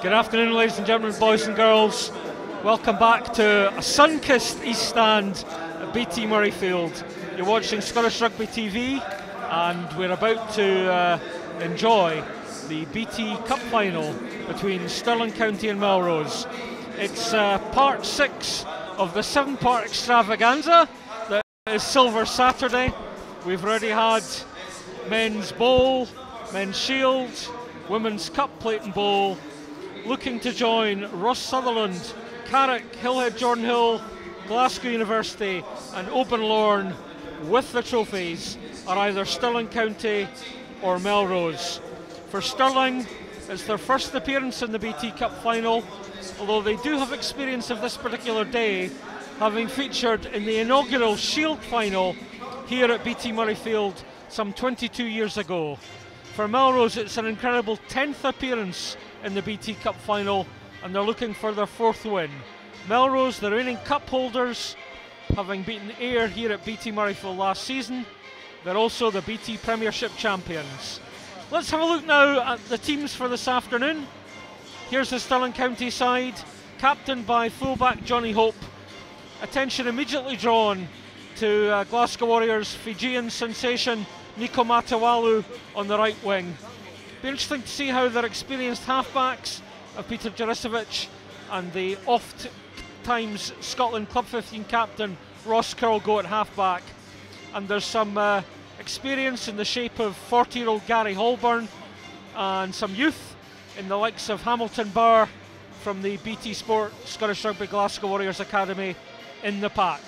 Good afternoon, ladies and gentlemen, boys and girls. Welcome back to a sun-kissed East Stand at BT Murrayfield. You're watching Scottish Rugby TV, and we're about to enjoy the BT Cup final between Stirling County and Melrose. It's part 6 of the 7-part extravaganza that is Silver Saturday. We've already had men's bowl, men's shield, women's cup plate and bowl. Looking to join Ross Sutherland, Carrick, Hillhead Jordan Hill, Glasgow University and Oban Lorne with the trophies are either Stirling County or Melrose. For Stirling, it's their first appearance in the BT Cup final, although they do have experience of this particular day, having featured in the inaugural Shield final here at BT Murrayfield some 22 years ago. For Melrose, it's an incredible 10th appearance in the BT Cup final, and they're looking for their 4th win. Melrose, the reigning cup holders, having beaten Ayr here at BT Murrayfield last season. They're also the BT Premiership champions. Let's have a look now at the teams for this afternoon. Here's the Stirling County side, captained by fullback Johnny Hope. Attention immediately drawn to Glasgow Warriors Fijian sensation Nico Matawalu on the right wing. Be interesting to see how their experienced halfbacks of Peter Jaricevic and the oft-times Scotland Club 15 captain Ross Curl go at halfback. And there's some experience in the shape of 40-year-old Gary Holborn and some youth in the likes of Hamilton Barr from the BT Sport Scottish Rugby Glasgow Warriors Academy in the pack.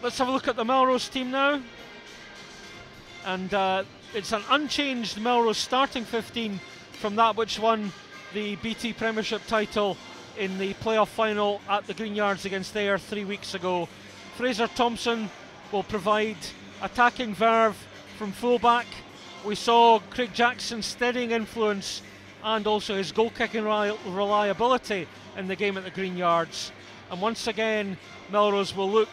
Let's have a look at the Melrose team now. And it's an unchanged Melrose starting 15 from that which won the BT Premiership title in the playoff final at the Green Yards against Ayr 3 weeks ago. Fraser Thompson will provide attacking verve from fullback. We saw Craig Jackson's steadying influence and also his goal-kicking reliability in the game at the Green Yards. And once again, Melrose will look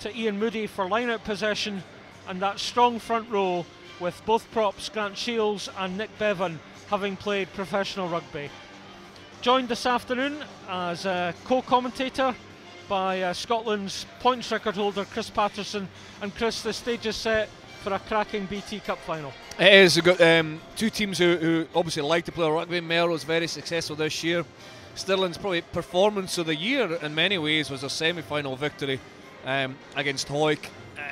to Ian Moody for line-out possession and that strong front row with both props Grant Shields and Nick Bevan having played professional rugby. Joined this afternoon as a co-commentator by Scotland's points record holder Chris Patterson. And Chris, the stage is set for a cracking BT Cup final. It is. We've got two teams who obviously like to play rugby. Melrose very successful this year. Stirling's probably performance of the year in many ways was a semi-final victory against Hoyk.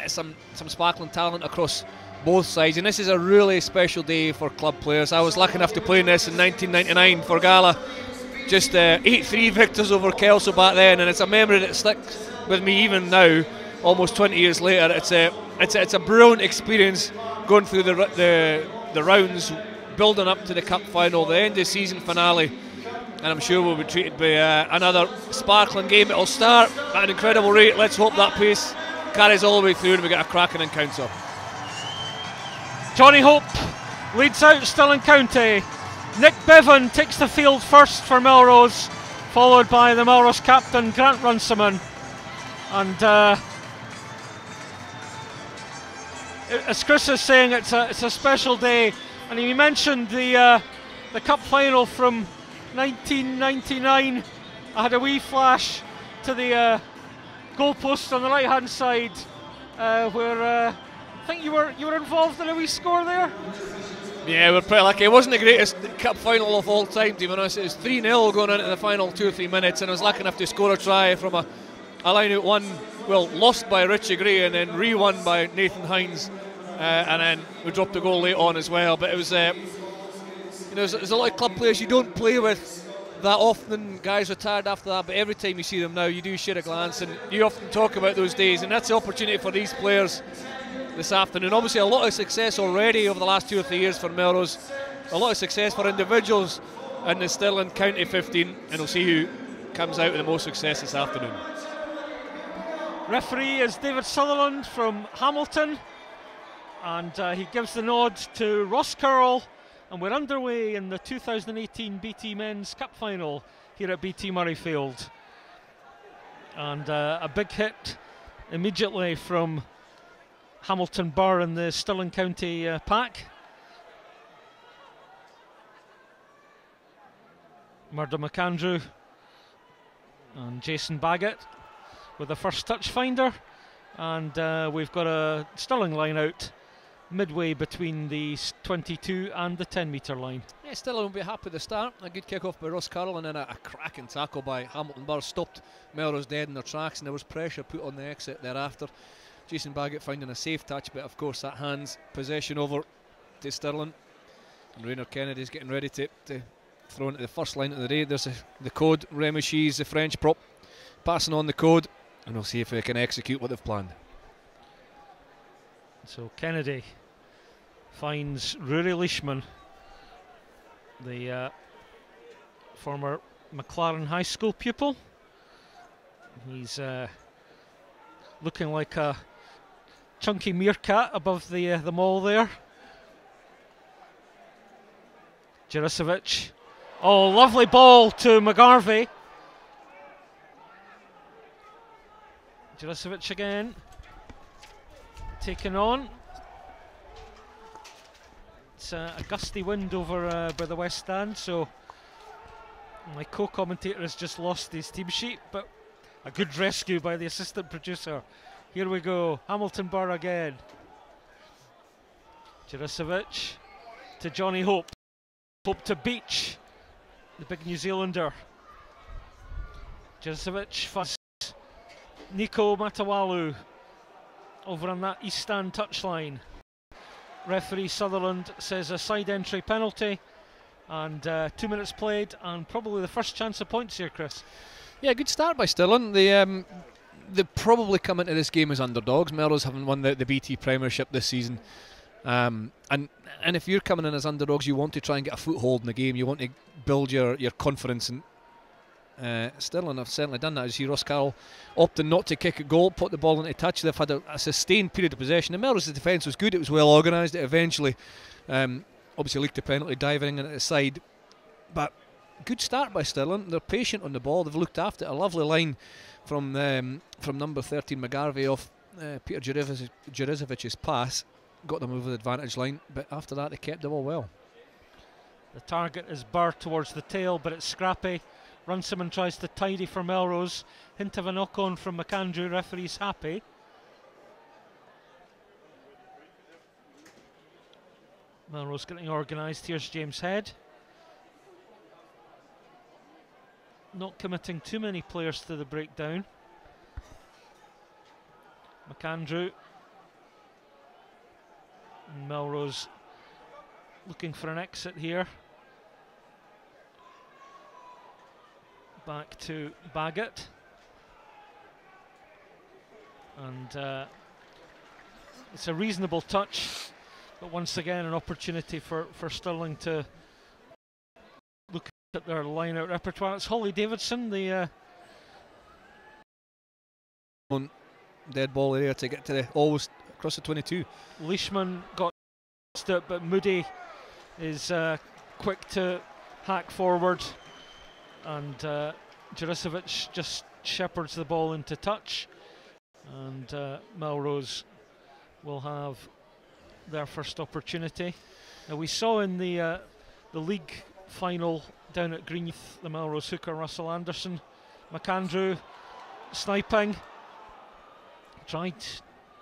Some sparkling talent across both sides, and this is a really special day for club players. I was lucky enough to play in this in 1999 for Gala. Just 8-3 victors over Kelso back then, and it's a memory that sticks with me even now, almost 20 years later. It's a brilliant experience going through the rounds, building up to the cup final, the end of the season finale, and I'm sure we'll be treated by another sparkling game. It'll start at an incredible rate. Let's hope that pace carries all the way through and we get a cracking encounter. Johnny Hope leads out Stirling County. Nick Bevan takes the field first for Melrose, followed by the Melrose captain Grant Runciman. And as Chris is saying, it's a special day. And he mentioned the cup final from 1999. I had a wee flash to the goalpost on the right hand side where I think you were involved in a wee score there. Yeah, we're pretty lucky. It wasn't the greatest cup final of all time, to be honest. It was 3-0 going into the final 2 or 3 minutes, and I was lucky enough to score a try from a line out one, well, lost by Richie Gray and then re-won by Nathan Hines, and then we dropped a goal late on as well. But it was there's a lot of club players you don't play with that often. Guys retired after that, but every time you see them now you do share a glance, and you often talk about those days, and that's the opportunity for these players this afternoon. Obviously a lot of success already over the last 2 or 3 years for Melrose, a lot of success for individuals in the Stirling County 15, and we'll see who comes out with the most success this afternoon. Referee is David Sutherland from Hamilton, and he gives the nod to Ross Curl, and we're underway in the 2018 BT Men's Cup Final here at BT Murrayfield. And a big hit immediately from Hamilton Barr in the Stirling County pack. Murdo McAndrew and Jason Baggett with the first touch finder, and we've got a Stirling line out midway between the 22 and the 10-metre line. Yeah, Stirling will be happy with the start. A good kick-off by Ross Carroll, and then a cracking tackle by Hamilton Burr stopped Melrose dead in their tracks, and there was pressure put on the exit thereafter. Jason Baggett finding a safe touch, but of course that hands possession over to Stirling. And Raynor Kennedy's getting ready to throw into the first line of the day. There's the code. Remy Shees, the French prop, passing on the code, and we'll see if they can execute what they've planned. So Kennedy finds Rory Leishman, the former McLaren High School pupil. He's looking like a chunky meerkat above the mall there. Juricevic. Oh, lovely ball to McGarvey. Juricevic again. Taken on. It's a gusty wind over by the West Stand, so my co-commentator has just lost his team sheet, but a good rescue by the assistant producer. Here we go, Hamilton Burr again. Juricevic to Johnny Hope. Hope to Beach, the big New Zealander. Juricevic finds Nico Matawalu over on that East Stand touchline. Referee Sutherland says a side entry penalty, and 2 minutes played, and probably the first chance of points here, Chris. Yeah, good start by Stirling. They probably come into this game as underdogs. Melrose haven't won the BT Premiership this season, and if you're coming in as underdogs, you want to try and get a foothold in the game. You want to build your confidence, and Stirling have certainly done that. As you see Ross Carroll opting not to kick a goal, put the ball into touch. They've had a sustained period of possession, and Melrose's defence was good. It was well organised. It eventually obviously leaked the penalty, diving in at the side, but good start by Stirling. They're patient on the ball. They've looked after it. A lovely line from number 13 McGarvey off Peter Juricevic's pass, got them over the advantage line, but after that they kept the ball well. The target is Burr towards the tail, but it's scrappy. Runciman tries to tidy for Melrose. Hint of a knock-on from McAndrew. Referee's happy. Melrose getting organised. Here's James Head. Not committing too many players to the breakdown. McAndrew. And Melrose looking for an exit here. Back to Baggett, and it's a reasonable touch, but once again an opportunity for Stirling to look at their line-out repertoire. It's Holly Davidson, the dead ball area to get to the almost across the 22. Leishman got it, but Moody is quick to hack forward, and Juricevic just shepherds the ball into touch, and Melrose will have their first opportunity. Now, we saw in the league final down at Greenheath, the Melrose hooker Russell Anderson. McAndrew sniping, tried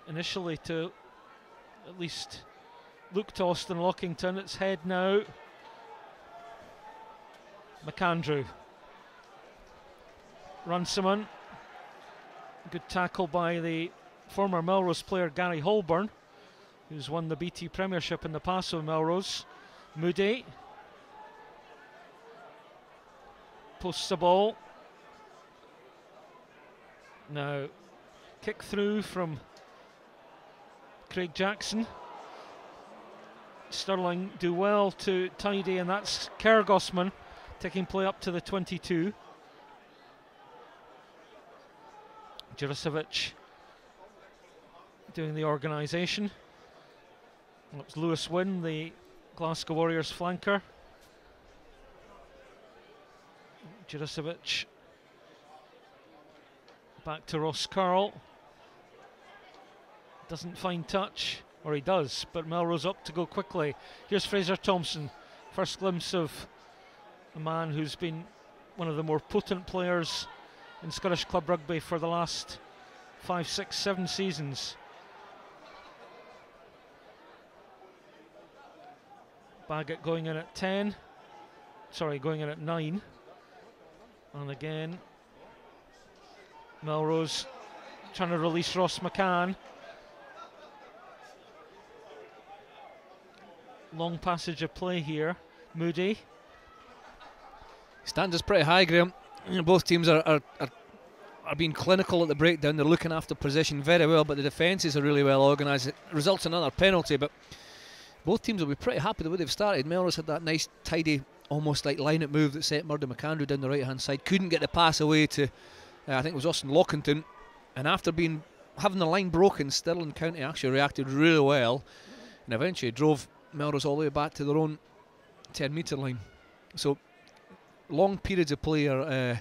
initially to at least look to Austin Lockington. It's Head now. McAndrew. Runciman. Good tackle by the former Melrose player Gary Holborn, who's won the BT Premiership in the past with Melrose. Moody posts the ball. Now kick through from Craig Jackson. Stirling do well to tidy, and that's Kergosman taking play up to the 22. Juricevic doing the organisation. It's Lewis Wynn, the Glasgow Warriors flanker. Juricevic back to Ross Carroll. Doesn't find touch, or he does, but Melrose up to go quickly. Here's Fraser Thompson. First glimpse of a man who's been one of the more potent players in Scottish club rugby for the last 5, 6, 7 seasons. Baggett going in at 10. Sorry, going in at 9. And again, Melrose trying to release Ross McCann. Long passage of play here. Moody. Standards pretty high, Graham. You know, both teams are being clinical at the breakdown. They're looking after possession very well, but the defences are really well organised. It results in another penalty, but both teams will be pretty happy the way they've started. Melrose had that nice, tidy, almost like line-out move that set Murdo McAndrew down the right-hand side. Couldn't get the pass away to, I think it was Austin Lockington. And after having the line broken, Stirling County actually reacted really well and eventually drove Melrose all the way back to their own 10-metre line. So long periods of play are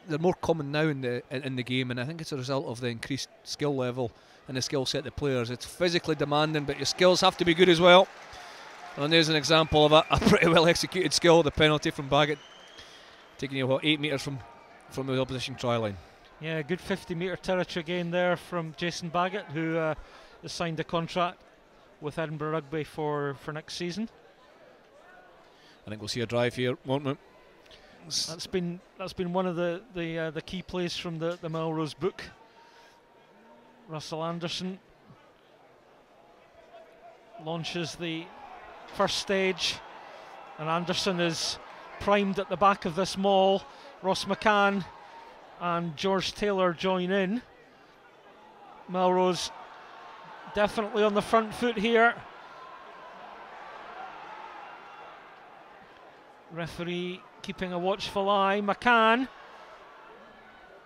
they're more common now in the game, and I think it's a result of the increased skill level and the skill set of the players. It's physically demanding, but your skills have to be good as well. And there's an example of a pretty well executed skill, the penalty from Baggett, taking you 8 metres from the opposition try line. Yeah, good 50-metre territory gain there from Jason Baggett, who has signed a contract with Edinburgh Rugby for next season. I think we'll see a drive here, won't we? That's been one of the key plays from the Melrose book. Russell Anderson launches the first stage, and Anderson is primed at the back of this maul. Ross McCann and George Taylor join in. Melrose definitely on the front foot here. Referee keeping a watchful eye. McCann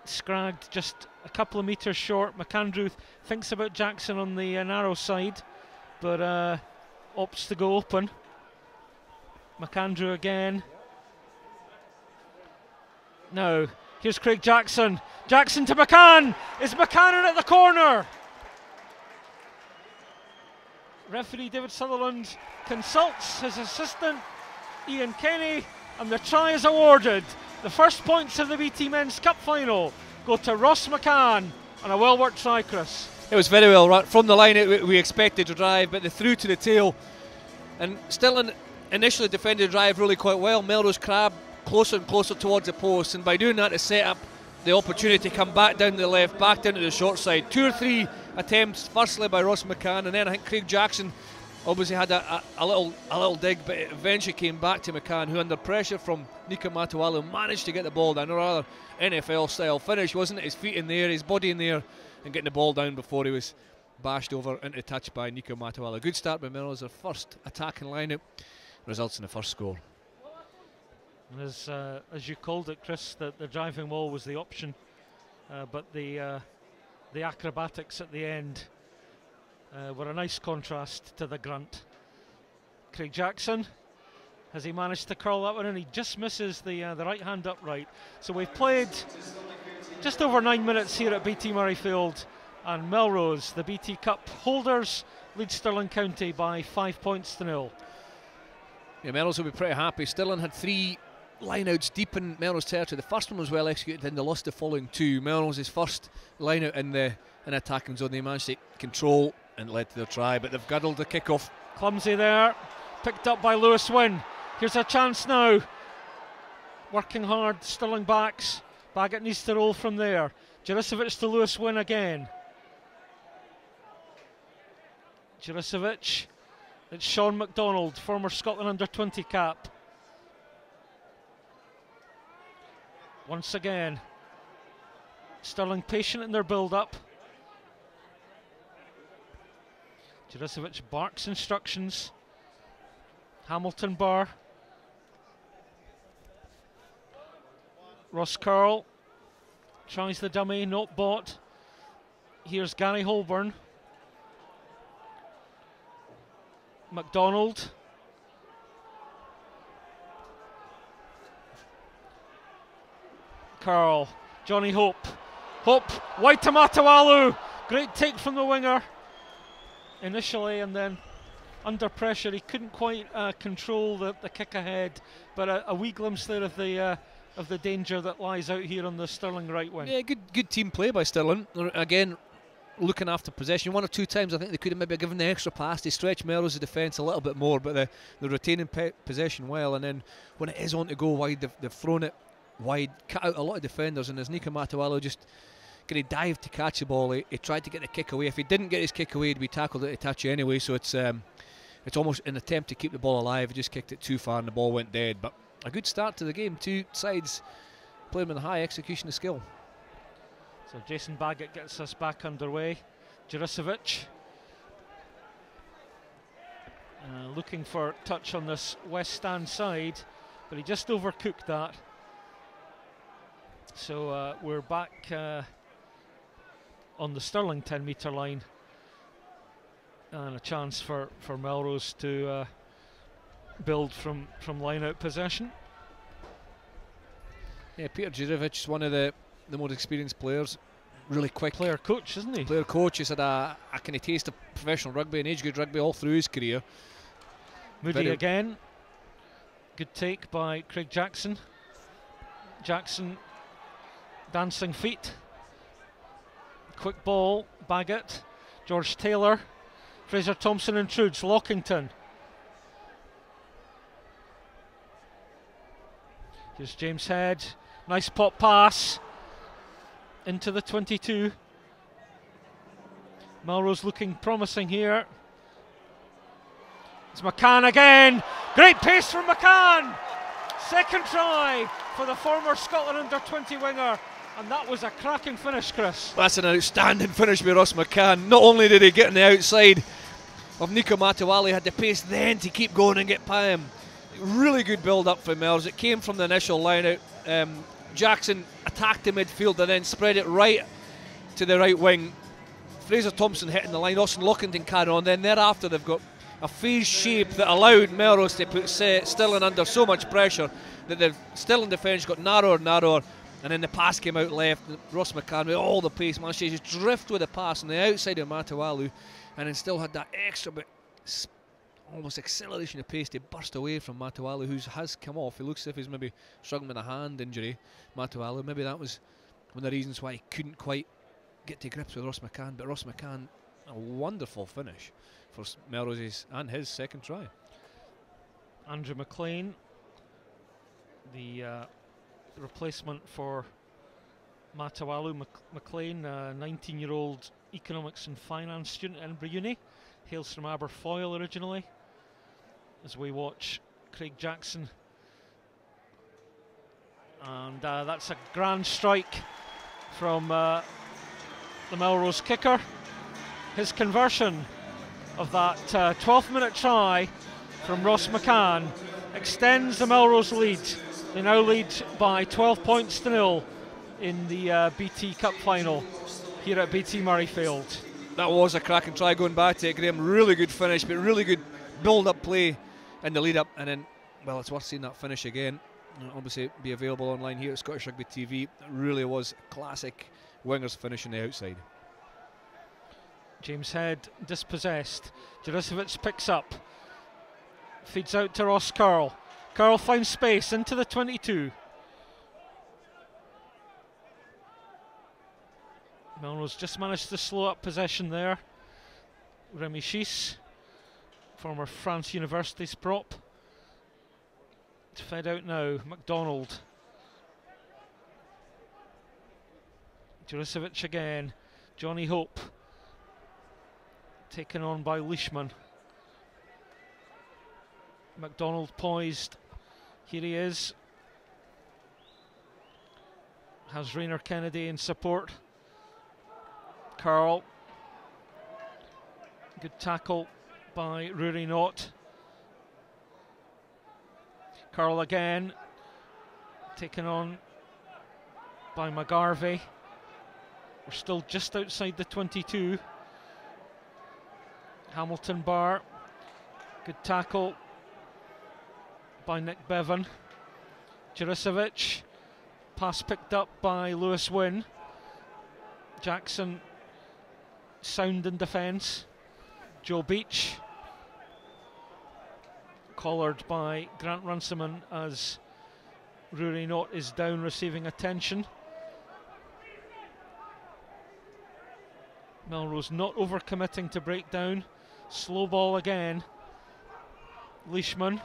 scragged just a couple of metres short. McAndrew thinks about Jackson on the narrow side, but opts to go open. McAndrew again. Now, here's Craig Jackson. Jackson to McCann. Is McCann in at the corner? Referee David Sutherland consults his assistant, Ian Kenny, and the try is awarded. The first points of the BT Men's Cup final go to Ross McCann, and a well-worked try, Chris. It was very well run. From the line we expected to drive, but they threw to the tail. And Stirling initially defended the drive really quite well. Melrose crabbed closer and closer towards the post, and by doing that, to set up the opportunity to come back down the left, back down to the short side. 2 or 3 attempts, firstly by Ross McCann, and then I think Craig Jackson obviously had a little dig, but it eventually came back to McCann, who under pressure from Nico Matawalu managed to get the ball down. A rather NFL style finish, wasn't it? His feet in the air, his body in the air, and getting the ball down before he was bashed over into touch by Nico Matawalu. Good start by Melrose. Their first attacking lineup results in the first score. And as you called it, Chris, the driving wall was the option, but the acrobatics at the end were a nice contrast to the grunt. Craig Jackson, has he managed to curl that one in? He just misses the right hand upright. So we've played just over 9 minutes here at BT Murrayfield, and Melrose, the BT Cup holders, lead Stirling County by 5 points to 0. Yeah, Melrose will be pretty happy. Stirling had 3 line-outs deep in Melrose territory. The first one was well executed, then they lost the following 2. Melrose's first line-out in the attacking zone, they managed to control and led to their try, but they've girdled the kick-off. Clumsy there, picked up by Lewis Wynn. Here's a chance now. Working hard, Stirling backs. Baggett needs to roll from there. Juricevic to Lewis Wynn again. Juricevic. It's Sean MacDonald, former Scotland under-20 cap. Once again, Stirling patient in their build-up. Juricevic barks instructions. Hamilton bar. Ross Curl tries the dummy, not bought. Here's Gary Holborn. MacDonald. Curl. Johnny Hope. Hope. Wide to Matawalu. Great take from the winger initially, and then under pressure he couldn't quite control the kick ahead, but a wee glimpse there of the of the danger that lies out here on the Stirling right wing. Yeah, good team play by Stirling. Again, looking after possession. 1 or 2 times I think they could have maybe given the extra pass to stretch Melrose's defence a little bit more, but they're retaining possession well, and then when it is on to go wide, they've thrown it wide, cut out a lot of defenders, and as Nico Matawalu just going to dive to catch the ball, he tried to get the kick away. If he didn't get his kick away, he'd be tackled at touch anyway, so it's almost an attempt to keep the ball alive. He just kicked it too far and the ball went dead, but a good start to the game. Two sides playing with a high execution of skill. So Jason Baggett gets us back underway. Juricevic looking for touch on this west stand side, but he just overcooked that. So we're back on the Stirling 10-metre line, and a chance for Melrose to build from line-out possession. Yeah, Peter Juricevic is one of the more experienced players. Really quick. Player coach, isn't he? Player coach. He's had a kind of taste of professional rugby and age-grade rugby all through his career. Moody again. Good take by Craig Jackson. Jackson dancing feet. Quick ball, Baggett. George Taylor. Fraser Thompson intrudes. Lockington. Here's James Head. Nice pop pass into the 22. Melrose looking promising here. It's McCann again. Great pace from McCann. Second try for the former Scotland under-20 winger. And that was a cracking finish, Chris. That's an outstanding finish by Ross McCann. Not only did he get on the outside of Nico Matawalu, he had the pace then to keep going and get by him. Really good build-up for Melrose. It came from the initial line-out. Jackson attacked the midfield and then spread it right to the right wing. Fraser Thompson hitting the line, Austin Lockington carried on. Then thereafter they've got a phase shape that allowed Melrose to put Stirling under so much pressure that the Stirling defence got narrower and narrower, and then the pass came out left. Ross McCann with all the pace managed to just drift with the pass on the outside of Matawalu, and then still had that extra bit, almost acceleration of pace to burst away from Matawalu, who has come off. He looks as if he's maybe struggling with a hand injury, Matawalu. Maybe that was one of the reasons why he couldn't quite get to grips with Ross McCann, but Ross McCann, a wonderful finish for Melrose's and his second try. Andrew McLean, the replacement for Matawalu. McLean, a 19-year-old economics and finance student at Edinburgh Uni, hails from Aberfoyle originally. As we watch Craig Jackson, and that's a grand strike from the Melrose kicker. His conversion of that 12th-minute try from Ross McCann extends the Melrose lead. They now lead by 12 points to 0 in the BT Cup final here at BT Murrayfield. That was a cracking try going back to it, Graham. Really good finish, but really good build-up play in the lead-up, and then, well, it's worth seeing that finish again. It'll obviously be available online here at Scottish Rugby TV. It really was a classic wingers finish on the outside. James Head dispossessed. Juricevic picks up. Feeds out to Ross Curl. Curl finds space into the 22. Melrose just managed to slow up possession there. Remy Schiess, former France University's prop. It's fed out now. McDonald. Juricevic again. Johnny Hope. Taken on by Leishman. McDonald poised. Here he is. Has Rainer Kennedy in support. Curl. Good tackle by Rory Knott. Curl again. Taken on by McGarvey. We're still just outside the 22. Hamilton Bar. Good tackle by Nick Bevan. Juricevic. Pass picked up by Lewis Wynn. Jackson sound in defence. Joe Beach. Collared by Grant Runciman as Rory Knott is down receiving attention. Melrose not overcommitting to break down. Slow ball again. Leishman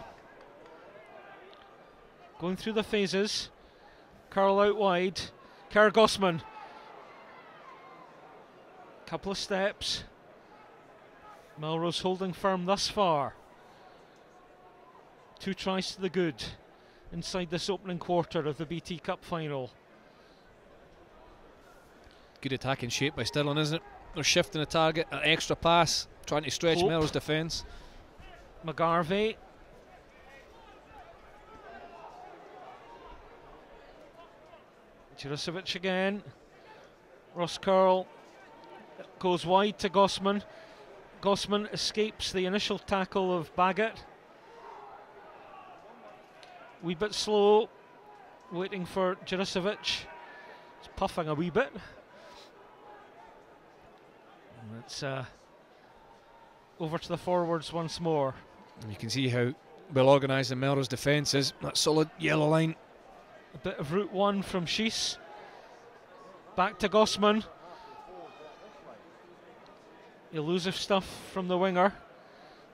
going through the phases. Curl out wide. Kerr Gossman. Couple of steps. Melrose holding firm thus far. 2 tries to the good inside this opening quarter of the BT Cup final. Good attacking shape by Stirling, isn't it? They're shifting the target, an extra pass, trying to stretch Melrose defence. McGarvey. Jurisiewicz again. Ross Curl goes wide to Gossman. Gossman escapes the initial tackle of Baggett. Wee bit slow, waiting for Jurisiewicz. He's puffing a wee bit. And it's over to the forwards once more. And you can see how well organised the Melrose defence is. That solid yellow line. A bit of route one from Shees. Back to Gossman. Elusive stuff from the winger.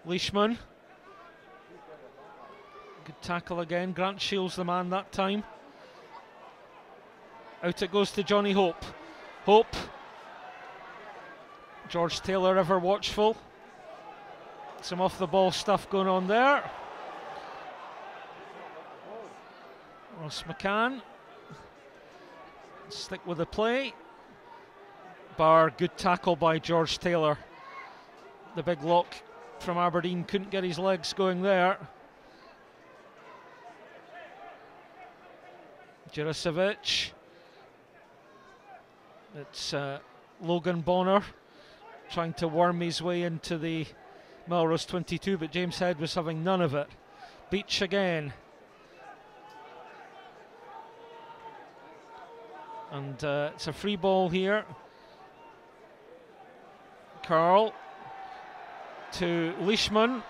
Leishman. Good tackle again. Grant Shields the man that time. Out it goes to Johnny Hope. Hope. George Taylor ever watchful. Some off the ball stuff going on there. Ross McCann. Stick with the play. Bar, good tackle by George Taylor. The big lock from Aberdeen couldn't get his legs going there. Jurisiewicz. It's Logan Bonner trying to worm his way into the Melrose 22, but James Head was having none of it. Beach again. And it's a free ball here. Carl to Leishman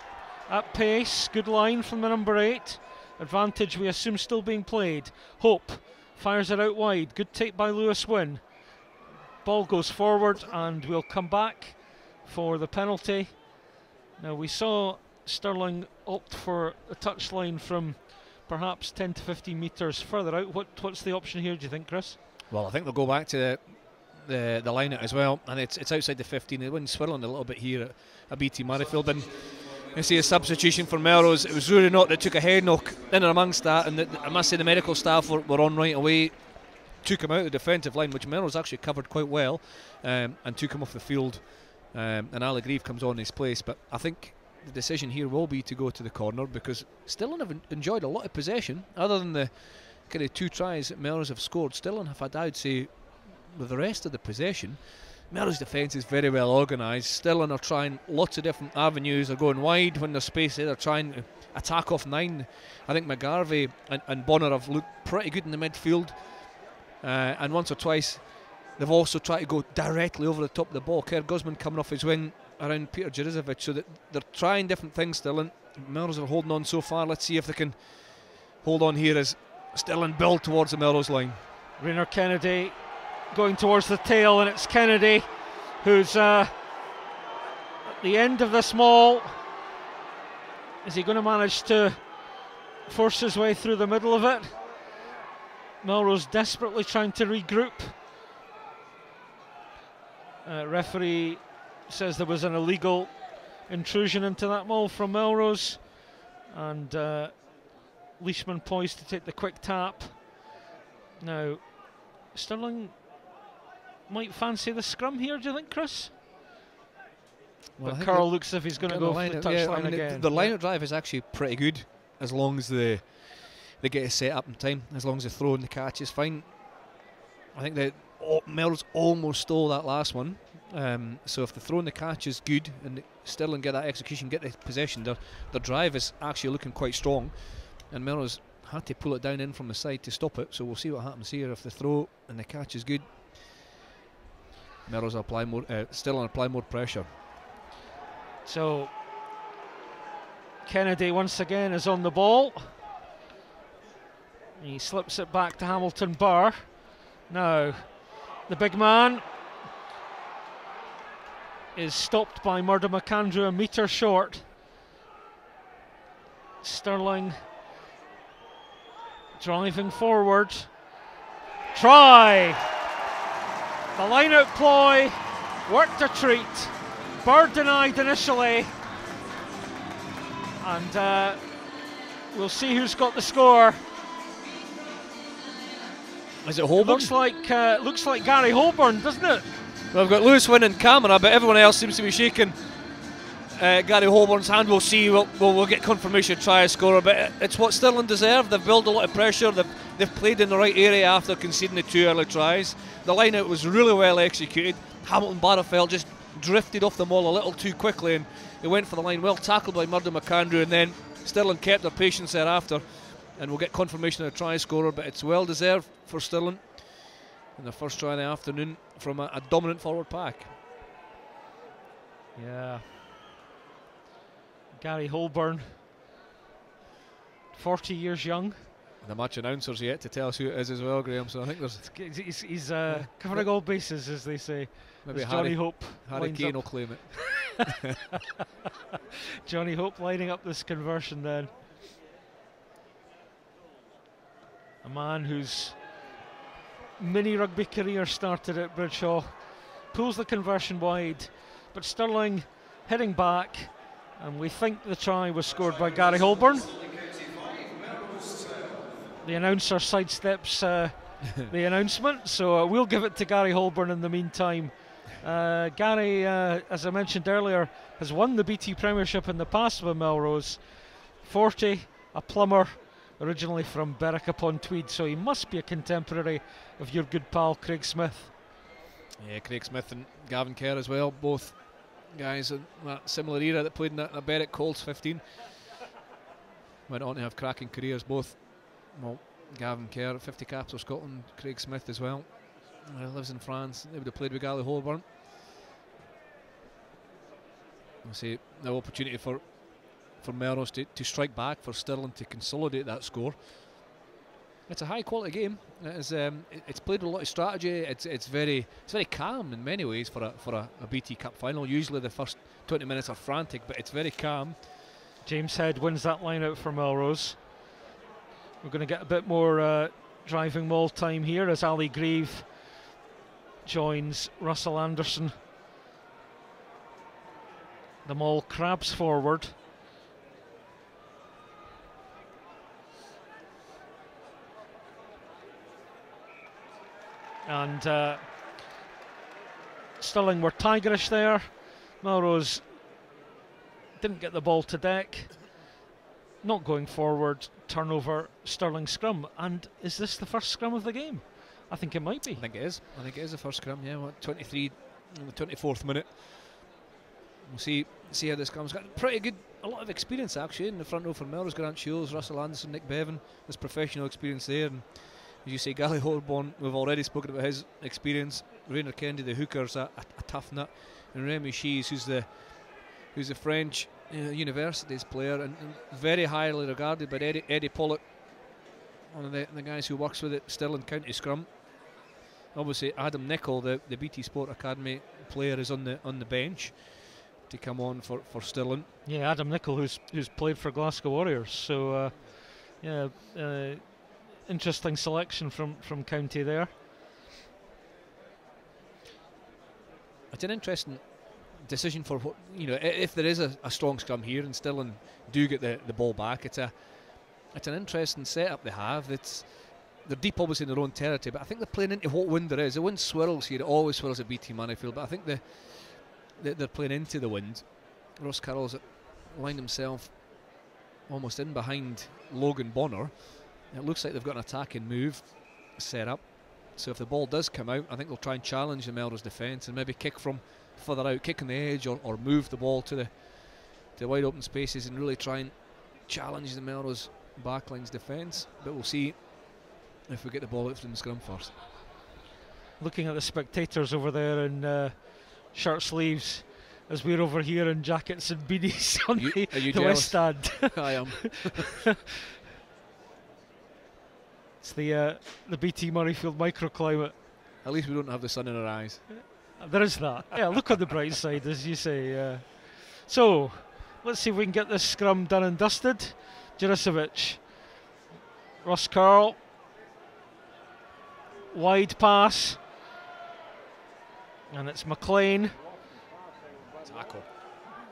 at pace. Good line from the number 8. Advantage, we assume, still being played. Hope fires it out wide. Good take by Lewis Wynn. Ball goes forward and we'll come back for the penalty. Now we saw Stirling opt for a touchline from perhaps 10 to 15 metres further out. What's the option here, do you think, Chris? Well, I think they'll go back to the line out as well, and it's outside the 15. They went swirling a little bit here at BT Murrayfield, and you see a substitution for Melrose. It was Rory Knott that took a head knock in and amongst that, and I must say the medical staff were on right away. Took him out of the defensive line, which Melrose actually covered quite well, and took him off the field. And Ali Grieve comes on in his place, but I think the decision here will be to go to the corner, because Stirling have enjoyed a lot of possession, other than the kind of 2 tries that Melrose have scored. Stirling have had, I would say, with the rest of the possession, Melrose defence is very well organised. Stirling are trying lots of different avenues. They're going wide when there's space there. They're trying to attack off 9. I think McGarvey and Bonner have looked pretty good in the midfield, and once or twice they've also tried to go directly over the top of the ball. Kerr Gossman coming off his wing around Peter Jurisiewicz, so that they're trying different things. Stirling, Melrose are holding on so far. Let's see if they can hold on here as Stirling build towards the Melrose line. Raynor Kennedy going towards the tail, and it's Kennedy who's at the end of this maul. Is he going to manage to force his way through the middle of it? Melrose desperately trying to regroup. Referee says there was an illegal intrusion into that maul from Melrose, and Leishman poised to take the quick tap. Now Stirling might fancy the scrum here, do you think, Chris? Well, but Carl looks as if he's going to go for the touchline again. The line-out drive is actually pretty good, as long as they get it set up in time. As long as they throw in the catch is fine. I think that Melrose almost stole that last one. So if the throw in the catch is good and Stirling get that execution, get the possession, their drive is actually looking quite strong. And Melrose had to pull it down in from the side to stop it. So we'll see what happens here. If the throw and the catch is good, Melrose apply more, Stirling apply more pressure. So Kennedy once again is on the ball. He slips it back to Hamilton Barr. Now, the big man is stopped by Murdo McAndrew a metre short. Stirling driving forward. Try! The line-out ploy worked a treat. Bird denied initially. And we'll see who's got the score. Is it Holborn? Looks like Gary Holborn, doesn't it? Well, we've got Lewis winning camera, but everyone else seems to be shaking Gary Holborn's hand. We'll see. We'll get confirmation try scorer, but it's what Stirling deserve. They've built a lot of pressure. They've played in the right area after conceding the 2 early tries. The line-out was really well executed. Hamilton Barrowfell just drifted off the ball a little too quickly, and they went for the line. Well tackled by Murdo McAndrew, and then Stirling kept their patience thereafter. And we'll get confirmation of the try scorer, but it's well deserved for Stirling in the first try of the afternoon from a dominant forward pack. Yeah. Gary Holborn, 40 years young. The match announcer's yet to tell us who it is as well, Graham, so I think there's... He's covering all bases, as they say. Maybe Johnny Hope. Harry Kane will claim it. Johnny Hope lining up this conversion then. A man whose mini rugby career started at Bridgeshaw. Pulls the conversion wide, but Stirling heading back, and we think the try was scored by Gary Holborn. The announcer sidesteps the announcement, so we'll give it to Gary Holborn in the meantime. Gary, as I mentioned earlier, has won the BT Premiership in the past with Melrose. 40, a plumber, originally from Berwick-upon-Tweed, so he must be a contemporary of your good pal Craig Smith. Yeah, Craig Smith and Gavin Kerr as well, both guys in that similar era that played in a Berwick Colts 15. Went on to have cracking careers, both. Well, Gavin Kerr, 50 caps for Scotland, Craig Smith as well. Lives in France. They would have played with Gary Holborn. I'll say no opportunity for Melrose to strike back, for Stirling to consolidate that score. It's a high quality game. It's played with a lot of strategy. It's very calm in many ways for a BT Cup final. Usually the first 20 minutes are frantic, but it's very calm. James Head wins that line out for Melrose. We're going to get a bit more driving maul time here as Ali Grieve joins Russell Anderson. The maul crabs forward. And Stirling were tigerish there. Melrose didn't get the ball to deck. Not going forward, turnover, Stirling scrum. And is this the first scrum of the game? I think it might be. I think it is. I think it is the first scrum, yeah. 23 in the 24th minute. We'll see how this comes. Got pretty good, a lot of experience actually in the front row for Melrose. Grant Shields, Russell Anderson, Nick Bevan. There's professional experience there. And as you say, Gary Holborn, we've already spoken about his experience. Rainer Kennedy, the hooker's a tough nut. And Remy Shees, who's the French universities player and very highly regarded by Eddie Pollock, one of the guys who works with the Stirling County scrum. Obviously Adam Nichol, the BT Sport Academy player, is on the bench to come on for Stirling. Yeah, Adam Nichol, who's played for Glasgow Warriors. So interesting selection from County there. It's an interesting decision for what, if there is a strong scrum here and Stirling do get the ball back. It's an interesting setup they have. They're deep obviously in their own territory, but I think they're playing into what wind there is. The wind swirls here, it always swirls at BT Murrayfield, but I think they're playing into the wind. Ross Carroll's lined himself almost in behind Logan Bonner. It looks like they've got an attacking move set up, so if the ball does come out, I think they'll try and challenge the Melrose defence and maybe kick from further out, kick on the edge, or move the ball to the wide open spaces and really try and challenge the Melrose backline's defence. But we'll see if we get the ball out from the scrum first. Looking at the spectators over there in shirt sleeves, as we're over here in jackets and beanies on the West Stand. I am. It's the BT Murrayfield microclimate. At least we don't have the sun in our eyes. There is that. Yeah, look on the bright side, as you say. So, let's see if we can get this scrum done and dusted. Juricevic. Ross Curl. Wide pass. And it's McLean. Tackle.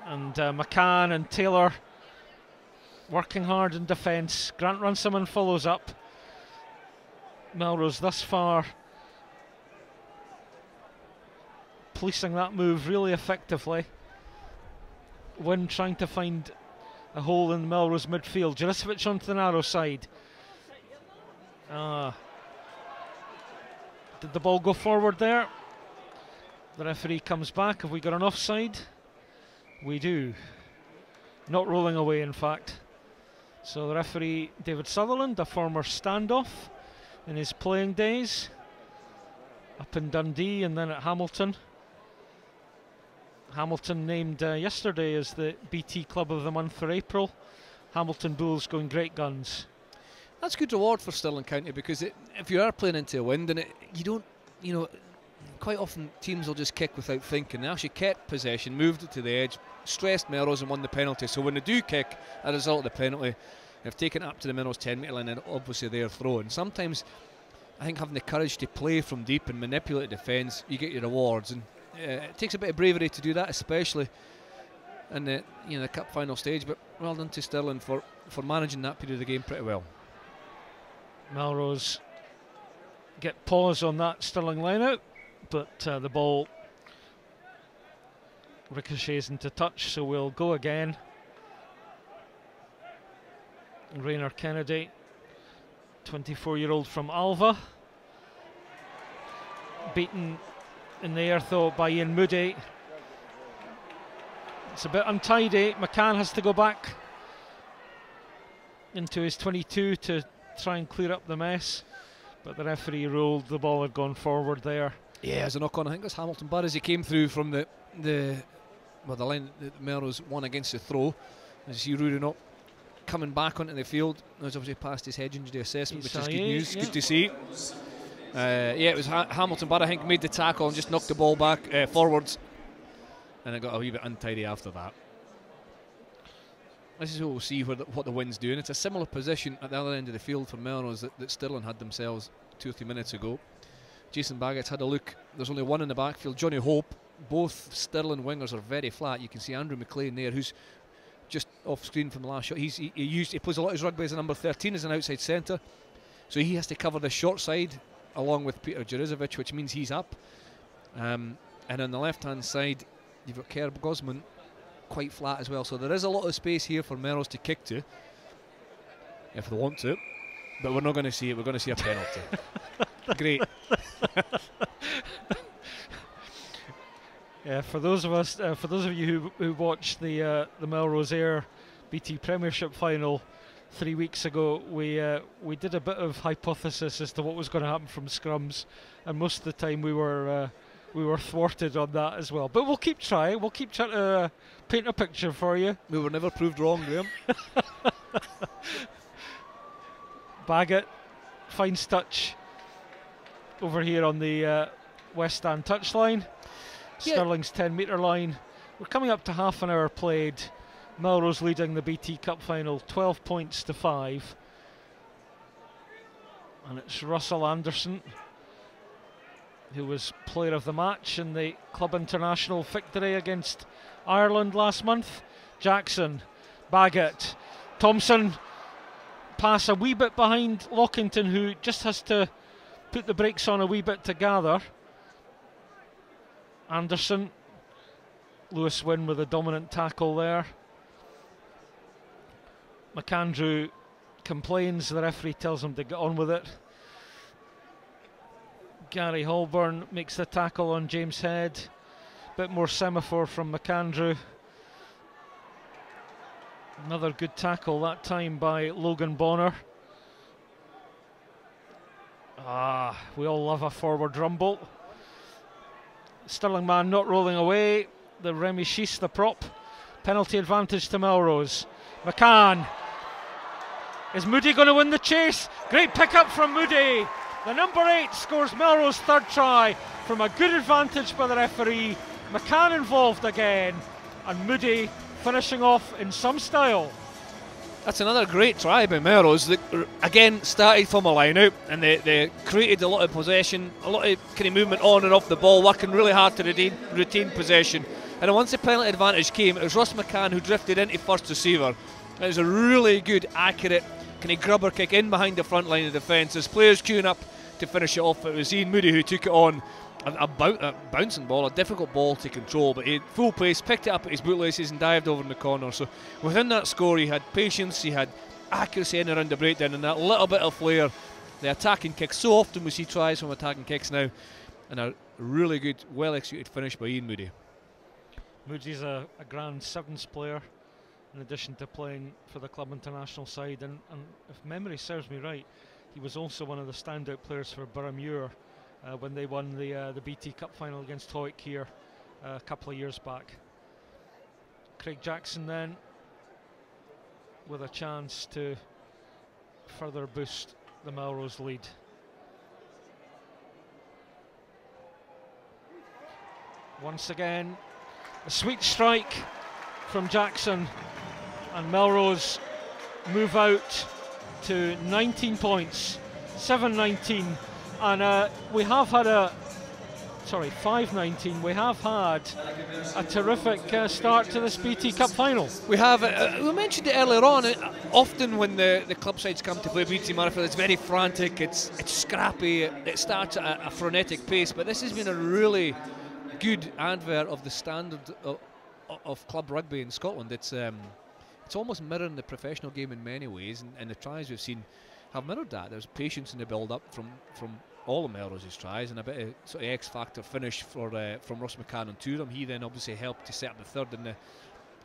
And McCann and Taylor working hard in defence. Grant Runciman follows up. Melrose thus far policing that move really effectively. Wynn trying to find a hole in the Melrose midfield. Juricevic onto the narrow side. Did the ball go forward there? The referee comes back. Have we got an offside? We do. Not rolling away, in fact. So the referee, David Sutherland, a former standoff in his playing days, up in Dundee and then at Hamilton. Hamilton named yesterday as the BT Club of the Month for April. Hamilton Bulls going great guns. That's good reward for Stirling County, because if you are playing into a wind and you don't, quite often teams will just kick without thinking. They actually kept possession, moved it to the edge, stressed Melrose and won the penalty. So when they do kick as a result of the penalty, they've taken it up to the Melrose 10-metre line and obviously they're thrown. Sometimes I think having the courage to play from deep and manipulate defence, you get your rewards. And it takes a bit of bravery to do that, especially in the cup final stage. But well done to Stirling for managing that period of the game pretty well. Melrose get pause on that Stirling line-out, but the ball ricochets into touch, so we'll go again. Rainer Kennedy, 24-year-old from Alva, beaten in the air though by Ian Moody. It's a bit untidy. McCann has to go back into his 22 to try and clear up the mess, but the referee ruled the ball had gone forward there. Yeah, as a knock on, I think it was Hamilton Burr he came through from the line that Melrose won against the throw. As you see Rooney not coming back onto the field, has obviously passed his head injury assessment, which is good news. Yeah. Good to see. It was Hamilton Burr, I think, made the tackle and just knocked the ball back forwards, and it got a wee bit untidy after that. This is what we'll see what the wind's doing. It's a similar position at the other end of the field for Melrose that Stirling had themselves 2 or 3 minutes ago. Jason Baggett's had a look. There's only one in the backfield, Johnny Hope. Both Stirling wingers are very flat. You can see Andrew McLean there, who's just off screen from the last shot. He plays a lot of his rugby as a number 13 as an outside centre, so he has to cover the short side along with Peter Juricevic, which means he's up. And on the left hand side you've got Kerb Gosman, quite flat as well, so there is a lot of space here for Melrose to kick to if they want to, but we're not going to see it. We're going to see a penalty. Great. Yeah, for those of you who watched the Melrose Air BT Premiership final 3 weeks ago, we did a bit of hypothesis as to what was going to happen from scrums, and most of the time we were thwarted on that as well. But we'll keep trying. We'll keep trying to paint a picture for you. We were never proved wrong, Graham. Baggett finds touch over here on the West Stand touchline. Yeah. Stirling's 10-metre line. We're coming up to half an hour played. Melrose leading the BT Cup final 12 points to 5. And it's Russell Anderson, who was player of the match in the Club International victory against Ireland last month. Jackson, Baggett, Thompson, pass a wee bit behind Lockington, who just has to put the brakes on a wee bit to gather. Anderson, Lewis Wynn with a dominant tackle there. McAndrew complains, the referee tells him to get on with it. Gary Holborn makes the tackle on James Head. Bit more semaphore from McAndrew. Another good tackle that time by Logan Bonner. We all love a forward rumble. Stirling man not rolling away. The Remy Schiess, the prop. Penalty advantage to Melrose. McCann. Is Moody going to win the chase? Great pick up from Moody. The number 8 scores Melrose third try from a good advantage by the referee. McCann involved again, and Moody finishing off in some style. That's another great try by Melrose. They, again, started from a line out, and they created a lot of possession, a lot of kind of movement on and off the ball, working really hard to retain possession. And once the penalty advantage came, it was Ross McCann who drifted into first receiver. It was a really good, accurate kind of grubber kick in behind the front line of defence. As players queuing up to finish it off, it was Ian Moody who took it on. A bouncing ball, a difficult ball to control, but he full pace, picked it up at his bootlaces and dived over in the corner. So within that score, he had patience, he had accuracy in around the breakdown, and that little bit of flair. The attacking kick, so often we see tries from attacking kicks now, and a really good, well executed finish by Ian Moody. Moody's a Grand Sevens player, in addition to playing for the club international side, and if memory serves me right, he was also one of the standout players for Boroughmuir when they won the BT Cup final against Hoyk here a couple of years back. Craig Jackson then with a chance to further boost the Melrose lead. Once again, a sweet strike from Jackson, and Melrose move out to 19 points, 7-19, and we have had 5-19. We have had a terrific start to this BT Cup final. We have, we mentioned it earlier on, often when the club sides come to play BT Murrayfield, it's very frantic, it's scrappy, it starts at a frenetic pace, but this has been a really good advert of the standard of club rugby in Scotland. It's almost mirroring the professional game in many ways, and the tries we've seen have mirrored that. There's patience in the build-up from all of Melrose's tries, and a bit of sort of X-factor finish from Ross McCann on two of them. He then obviously helped to set up the third,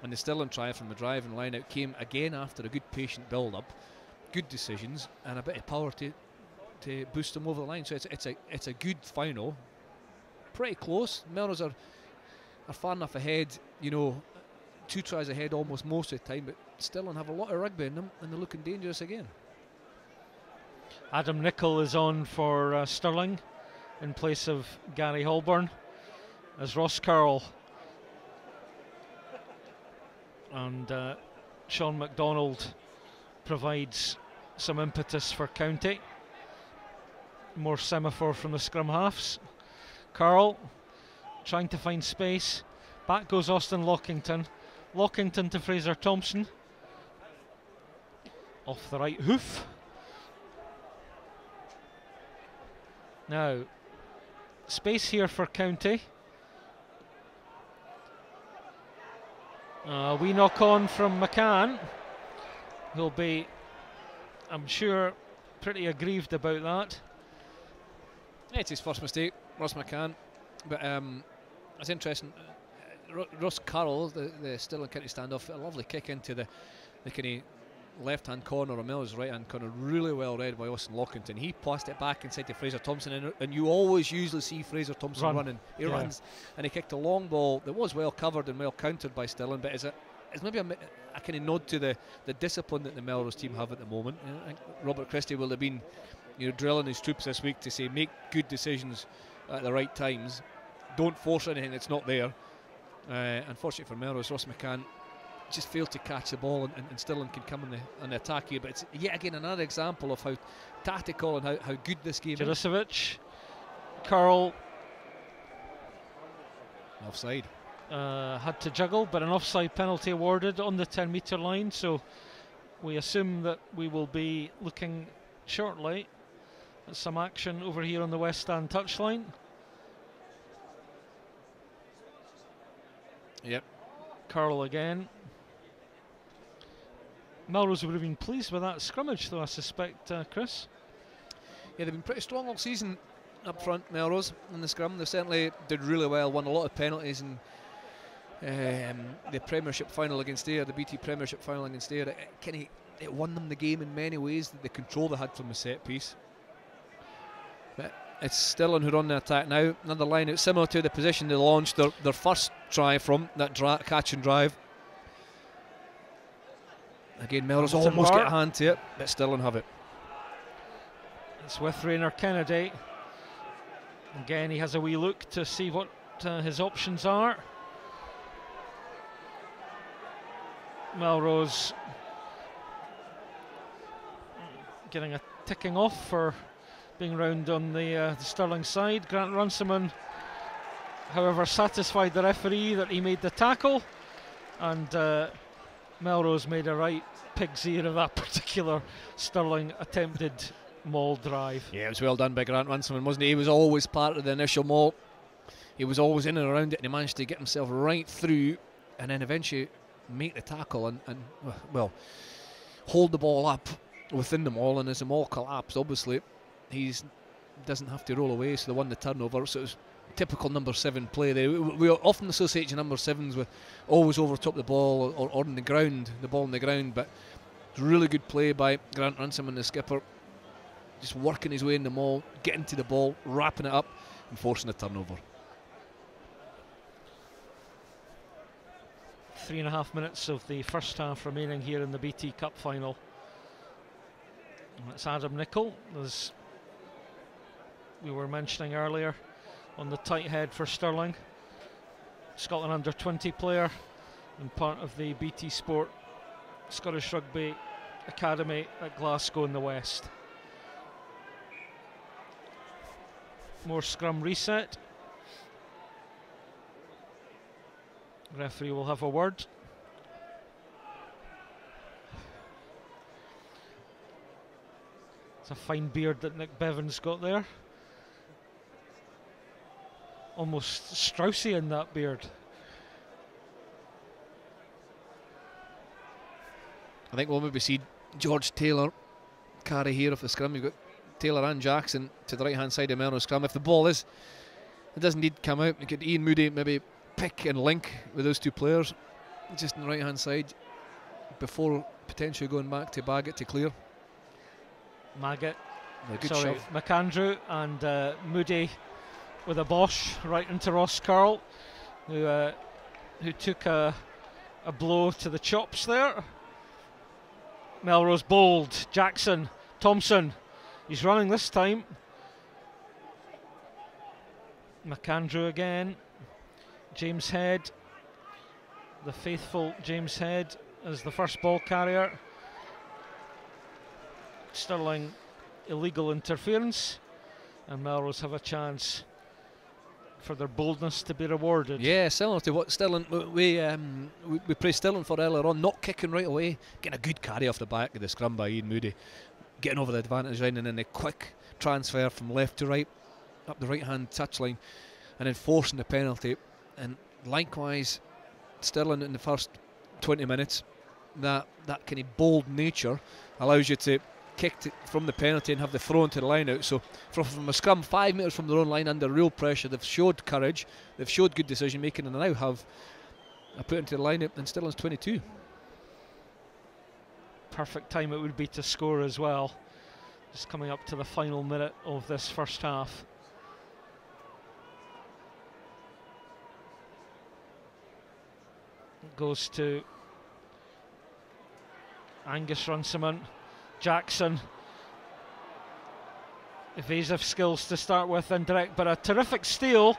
and the Stirling try from the drive and line out came again after a good patient build-up, good decisions, and a bit of power to boost them over the line. So it's a good final. Pretty close. Melrose are far enough ahead, you know, 2 tries ahead almost most of the time, but Stirling have a lot of rugby in them, and they're looking dangerous again. Adam Nicholl is on for Stirling in place of Gary Holborn, as Ross Curl and Sean MacDonald provides some impetus for County. More semaphore from the scrum halves. Curl trying to find space. Back goes Austin Lockington. Lockington to Fraser Thompson. Off the right hoof. Now, space here for County. We knock on from McCann. He'll be, I'm sure, pretty aggrieved about that. It's his first mistake, Ross McCann. But it's interesting. Ross Carroll, the Stirling County standoff, a lovely kick into the kind of left-hand corner, or Melrose right-hand corner, really well read by Austin Lockington. He passed it back inside to Fraser Thompson, and you always usually see Fraser Thompson running. He runs, and he kicked a long ball that was well covered and well countered by Stirling, but it's maybe a kind of nod to the discipline that the Melrose team have at the moment. You know, I think Robert Christie will have been, you know, drilling his troops this week to say make good decisions at the right times. Don't force anything that's not there. Unfortunately for Melrose, Ross McCann just failed to catch the ball, and Stirling can come on the attack here. But it's yet again another example of how tactical and how good this game is. Juricevic, Curl offside. Had to juggle, but an offside penalty awarded on the 10-metre line. So we assume that we will be looking shortly at some action over here on the West Stand touchline. Yep. Curl again. Melrose would have been pleased with that scrummage, though, I suspect, Chris. Yeah, they've been pretty strong all season up front, Melrose, in the scrum. They certainly did really well, won a lot of penalties, and the Premiership final against Ayr, the BT Premiership final against Ayr, it won them the game in many ways, the control they had from the set piece. But it's Stirling who run the attack now. Another line out similar to the position they launched their first try from, that catch and drive. Again, Melrose almost get a hand to it, but Stirling have it. It's with Rayner Kennedy. Again, he has a wee look to see what his options are. Melrose getting a ticking off for being round on the Stirling side. Grant Runciman, however, satisfied the referee that he made the tackle, and Melrose made a right pig's ear of that particular Stirling attempted maul drive. Yeah, it was well done by Grant Runciman, wasn't he? He was always part of the initial maul. He was always in and around it, and he managed to get himself right through and then eventually make the tackle and well, hold the ball up within the maul, and as the maul collapsed, obviously he doesn't have to roll away, so they won the turnover. So it was typical number 7 play there. We often associate number 7s with always over top the ball or on the ground, the ball on the ground, but it was really good play by Grant Runciman, the skipper, just working his way in the maul, getting to the ball, wrapping it up and forcing a turnover. 3.5 minutes of the first half remaining here in the BT Cup final. It's Adam Nicholl, as we were mentioning earlier, on the tight head for Stirling. Scotland under 20 player and part of the BT Sport Scottish Rugby Academy at Glasgow in the West. More scrum reset. Referee will have a word. It's a fine beard that Nick Bevan's got there. Almost Straussian, that beard. I think we'll maybe see George Taylor carry here off the scrum. You've got Taylor and Jackson to the right hand side of Melrose scrum. If the ball it doesn't need to come out, you could Ian Moody maybe pick and link with those two players just on the right hand side before potentially going back to Baggett to clear. Maggot, good sorry, shove. McAndrew and Moody with a bosh right into Ross Curl, who took a blow to the chops there. Melrose bold, Jackson, Thompson, he's running this time. McAndrew again, James Head, the faithful James Head as the first ball carrier. Stirling illegal interference, and Melrose have a chance for their boldness to be rewarded. Yeah, similar to what Stirling we praised Stirling for earlier on, not kicking right away, getting a good carry off the back of the scrum by Ian Moody, getting over the advantage line, and then a quick transfer from left to right up the right hand touchline, and then forcing the penalty. And likewise, Stirling in the first 20 minutes, that kind of bold nature allows you to kick from the penalty and have the throw into the line out. So from a scrum 5 metres from their own line under real pressure, they've showed courage, they've showed good decision making, and now have a put into the line out, and Stirling's 22. Perfect time it would be to score as well. Just coming up to the final minute of this first half. It goes to Angus Runciman. Jackson, evasive skills to start with and direct, but a terrific steal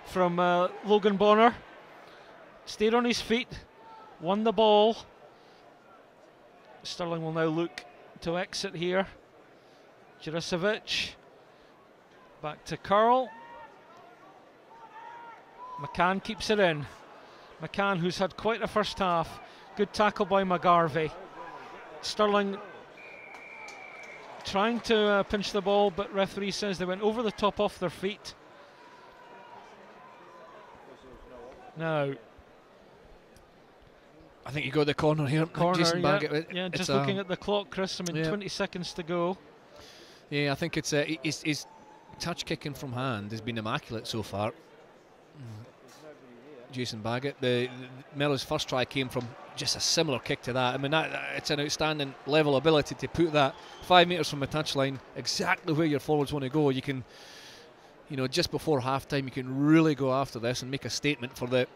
from Logan Bonner. Stayed on his feet, won the ball. Stirling will now look to exit here. Juricevic, back to Curl. McCann keeps it in. McCann, who's had quite a first half. Good tackle by McGarvey. Stirling trying to pinch the ball, but referee says they went over the top off their feet. Now, I think you got the corner here. Corner, yeah, just looking at the clock, Chris. I mean, 20 seconds to go. Yeah, I think it's his touch kicking from hand has been immaculate so far. Jason Baggett. The Melrose first try came from just a similar kick to that. I mean, it's an outstanding level ability to put that 5 metres from the touchline, exactly where your forwards want to go. You can, just before half time, you can really go after this and make a statement for the,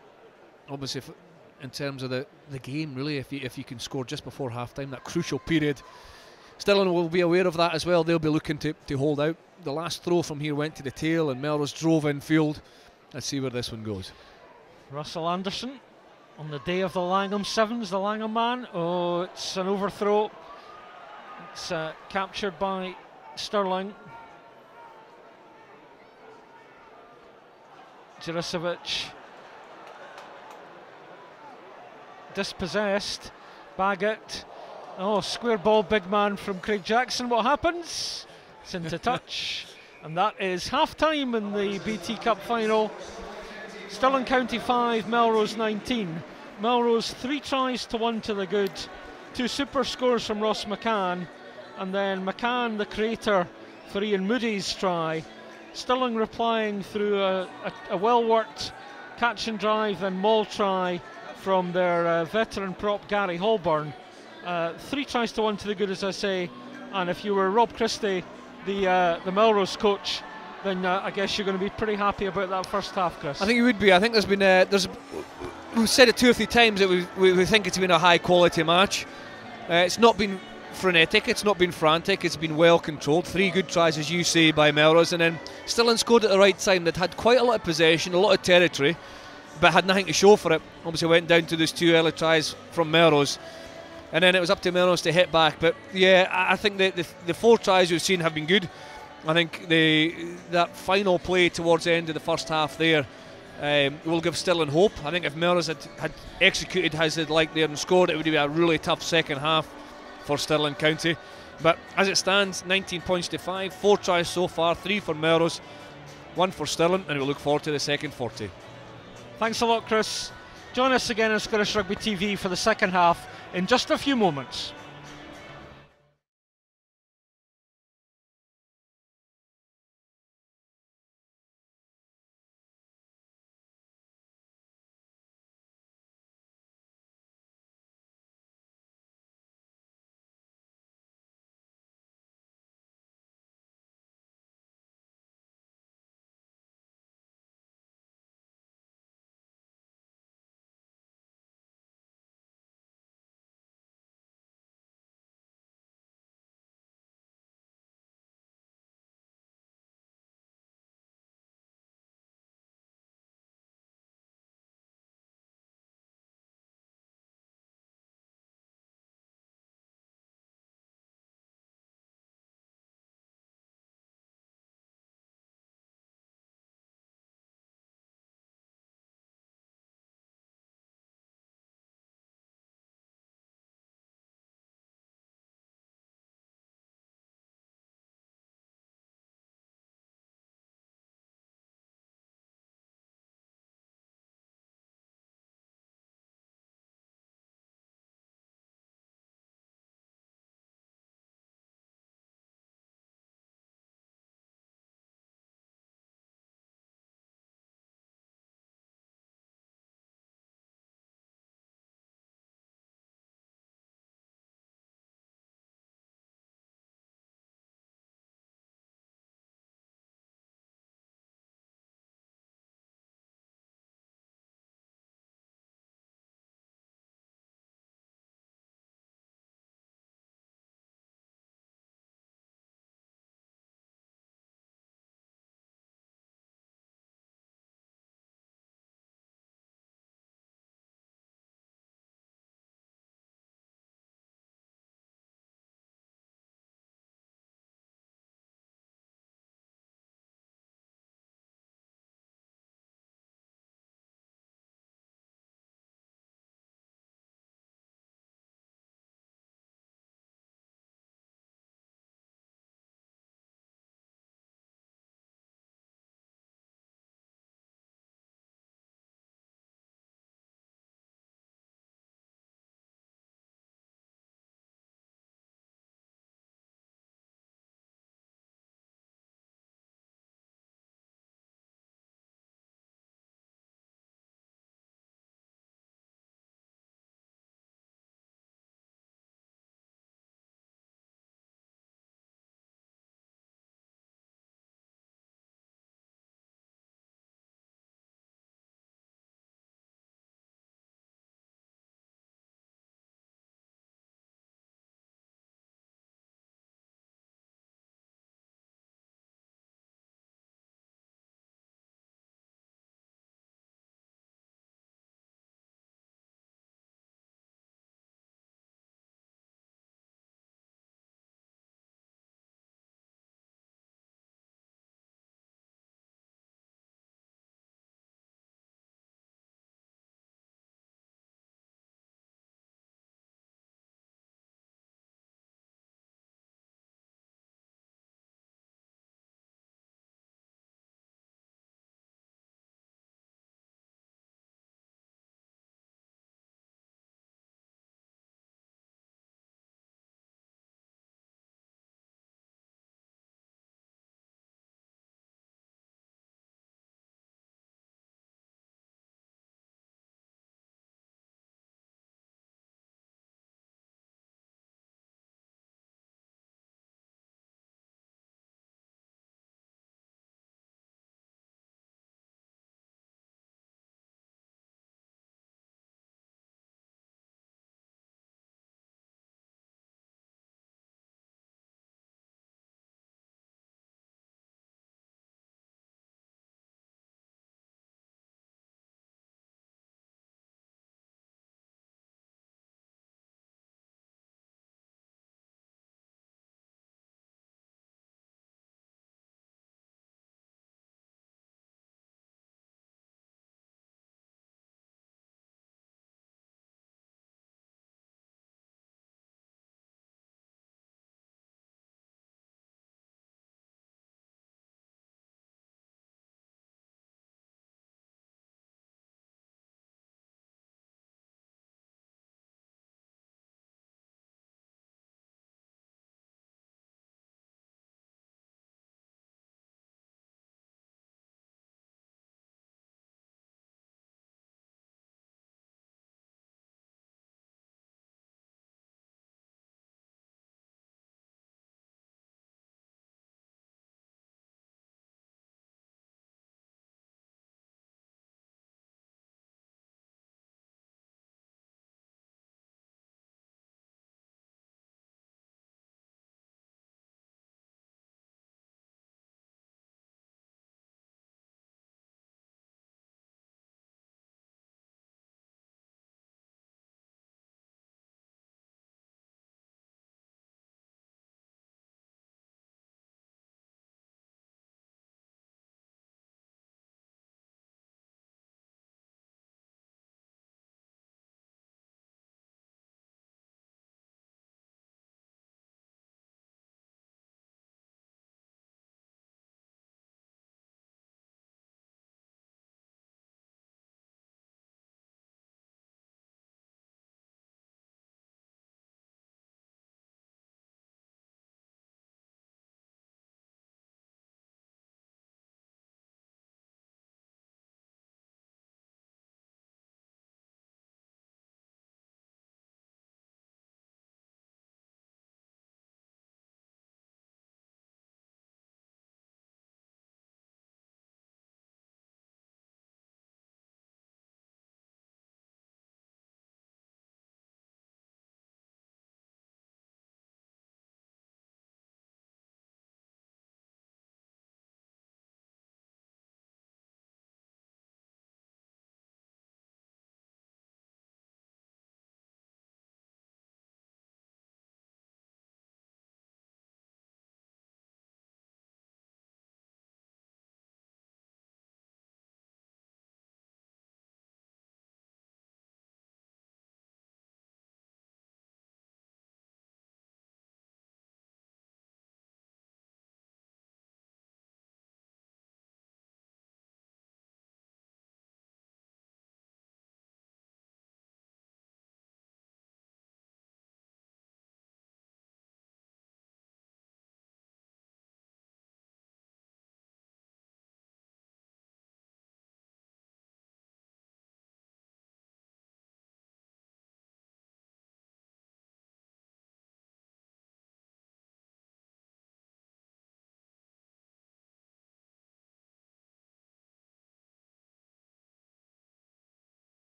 obviously, in terms of the game, really, if you can score just before half-time, that crucial period. Stirling will be aware of that as well. They'll be looking to hold out. The last throw from here went to the tail, and Melrose drove infield. Let's see where this one goes. Russell Anderson on the day of the Langham Sevens, the Langham man. Oh, it's an overthrow. It's captured by Stirling. Juricevic dispossessed. Baggett. Oh, square ball, big man from Craig Jackson. What happens? It's into touch. And that is half time in the BT Cup final. Stirling County 5, Melrose 19. Melrose 3 tries to 1 to the good. 2 super scores from Ross McCann. And then McCann, the creator, for Ian Moody's try. Stirling replying through a well-worked catch and drive and maul try from their veteran prop Gary Holborn. 3 tries to 1 to the good, as I say. And if you were Rob Christie, the Melrose coach, then I guess you're going to be pretty happy about that first half, Chris. I think you would be. I think there's been we've said it 2 or 3 times that we think it's been a high quality match. It's not been frenetic, it's not been frantic, it's been well controlled. 3 good tries, as you say, by Melrose, and then Stirling scored at the right time. They'd had quite a lot of possession, a lot of territory, but had nothing to show for it. Obviously went down to those 2 early tries from Melrose, and then it was up to Melrose to hit back. But yeah, I think the 4 tries we've seen have been good. I think that final play towards the end of the first half there will give Stirling hope. I think if Melrose had executed as they'd like there and scored, it would be a really tough second half for Stirling County. But as it stands, 19 points to 5, 4 tries so far, 3 for Melrose, 1 for Stirling, and we look forward to the second 40. Thanks a lot, Chris. Join us again on Scottish Rugby TV for the second half in just a few moments.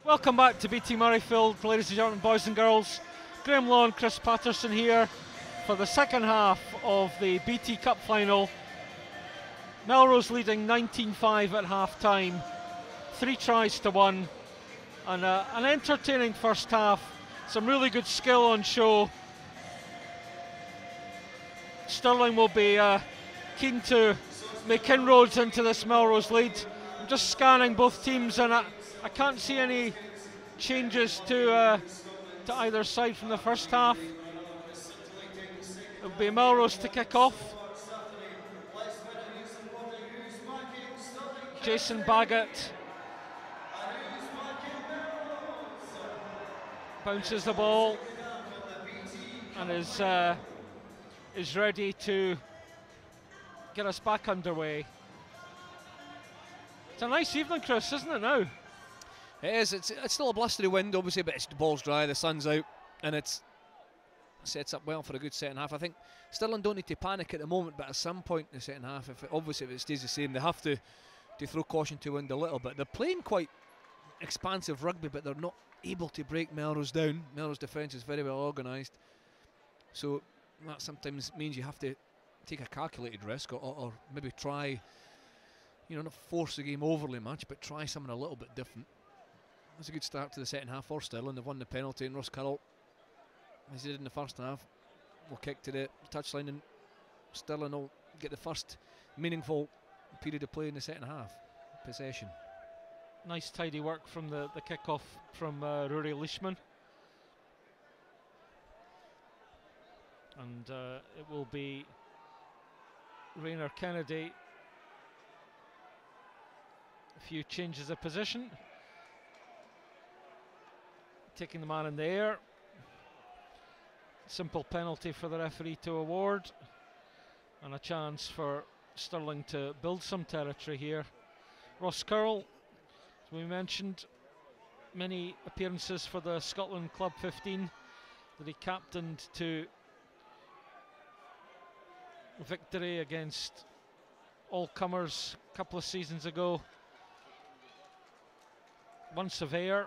Welcome back to BT Murrayfield, ladies and gentlemen, boys and girls. Graham Law and Chris Patterson here for the second half of the BT Cup final. Melrose leading 19-5 at half time, 3 tries to 1, and an entertaining first half. Some really good skill on show. Stirling will be keen to make inroads into this Melrose lead. I'm just scanning both teams, and I can't see any changes to either side from the first half. It'll be Melrose to kick off. Jason Baggett bounces the ball and is ready to get us back underway. It's a nice evening, Chris, isn't it now? It is. It's still a blustery wind, obviously, but the ball's dry, the sun's out, and it sets up well for a good second half. I think Stirling don't need to panic at the moment, but at some point in the second half, if it stays the same, they have to throw caution to wind a little bit. They're playing quite expansive rugby, but they're not able to break Melrose down. Melrose defence is very well organised, so that sometimes means you have to take a calculated risk, or maybe try, not force the game overly much, but try something a little bit different. It's a good start to the second half for Stirling. They've won the penalty, and Ross Carroll, as he did in the first half, will kick to the touchline, and Stirling will get the first meaningful period of play in the second half. Possession. Nice tidy work from the kick-off from Rory Leishman. And it will be Rainer Kennedy. A few changes of position. Taking the man in the air. Simple penalty for the referee to award. And a chance for Stirling to build some territory here. Ross Curl, as we mentioned, many appearances for the Scotland Club 15 that he captained to victory against all-comers a couple of seasons ago. One Surveyor,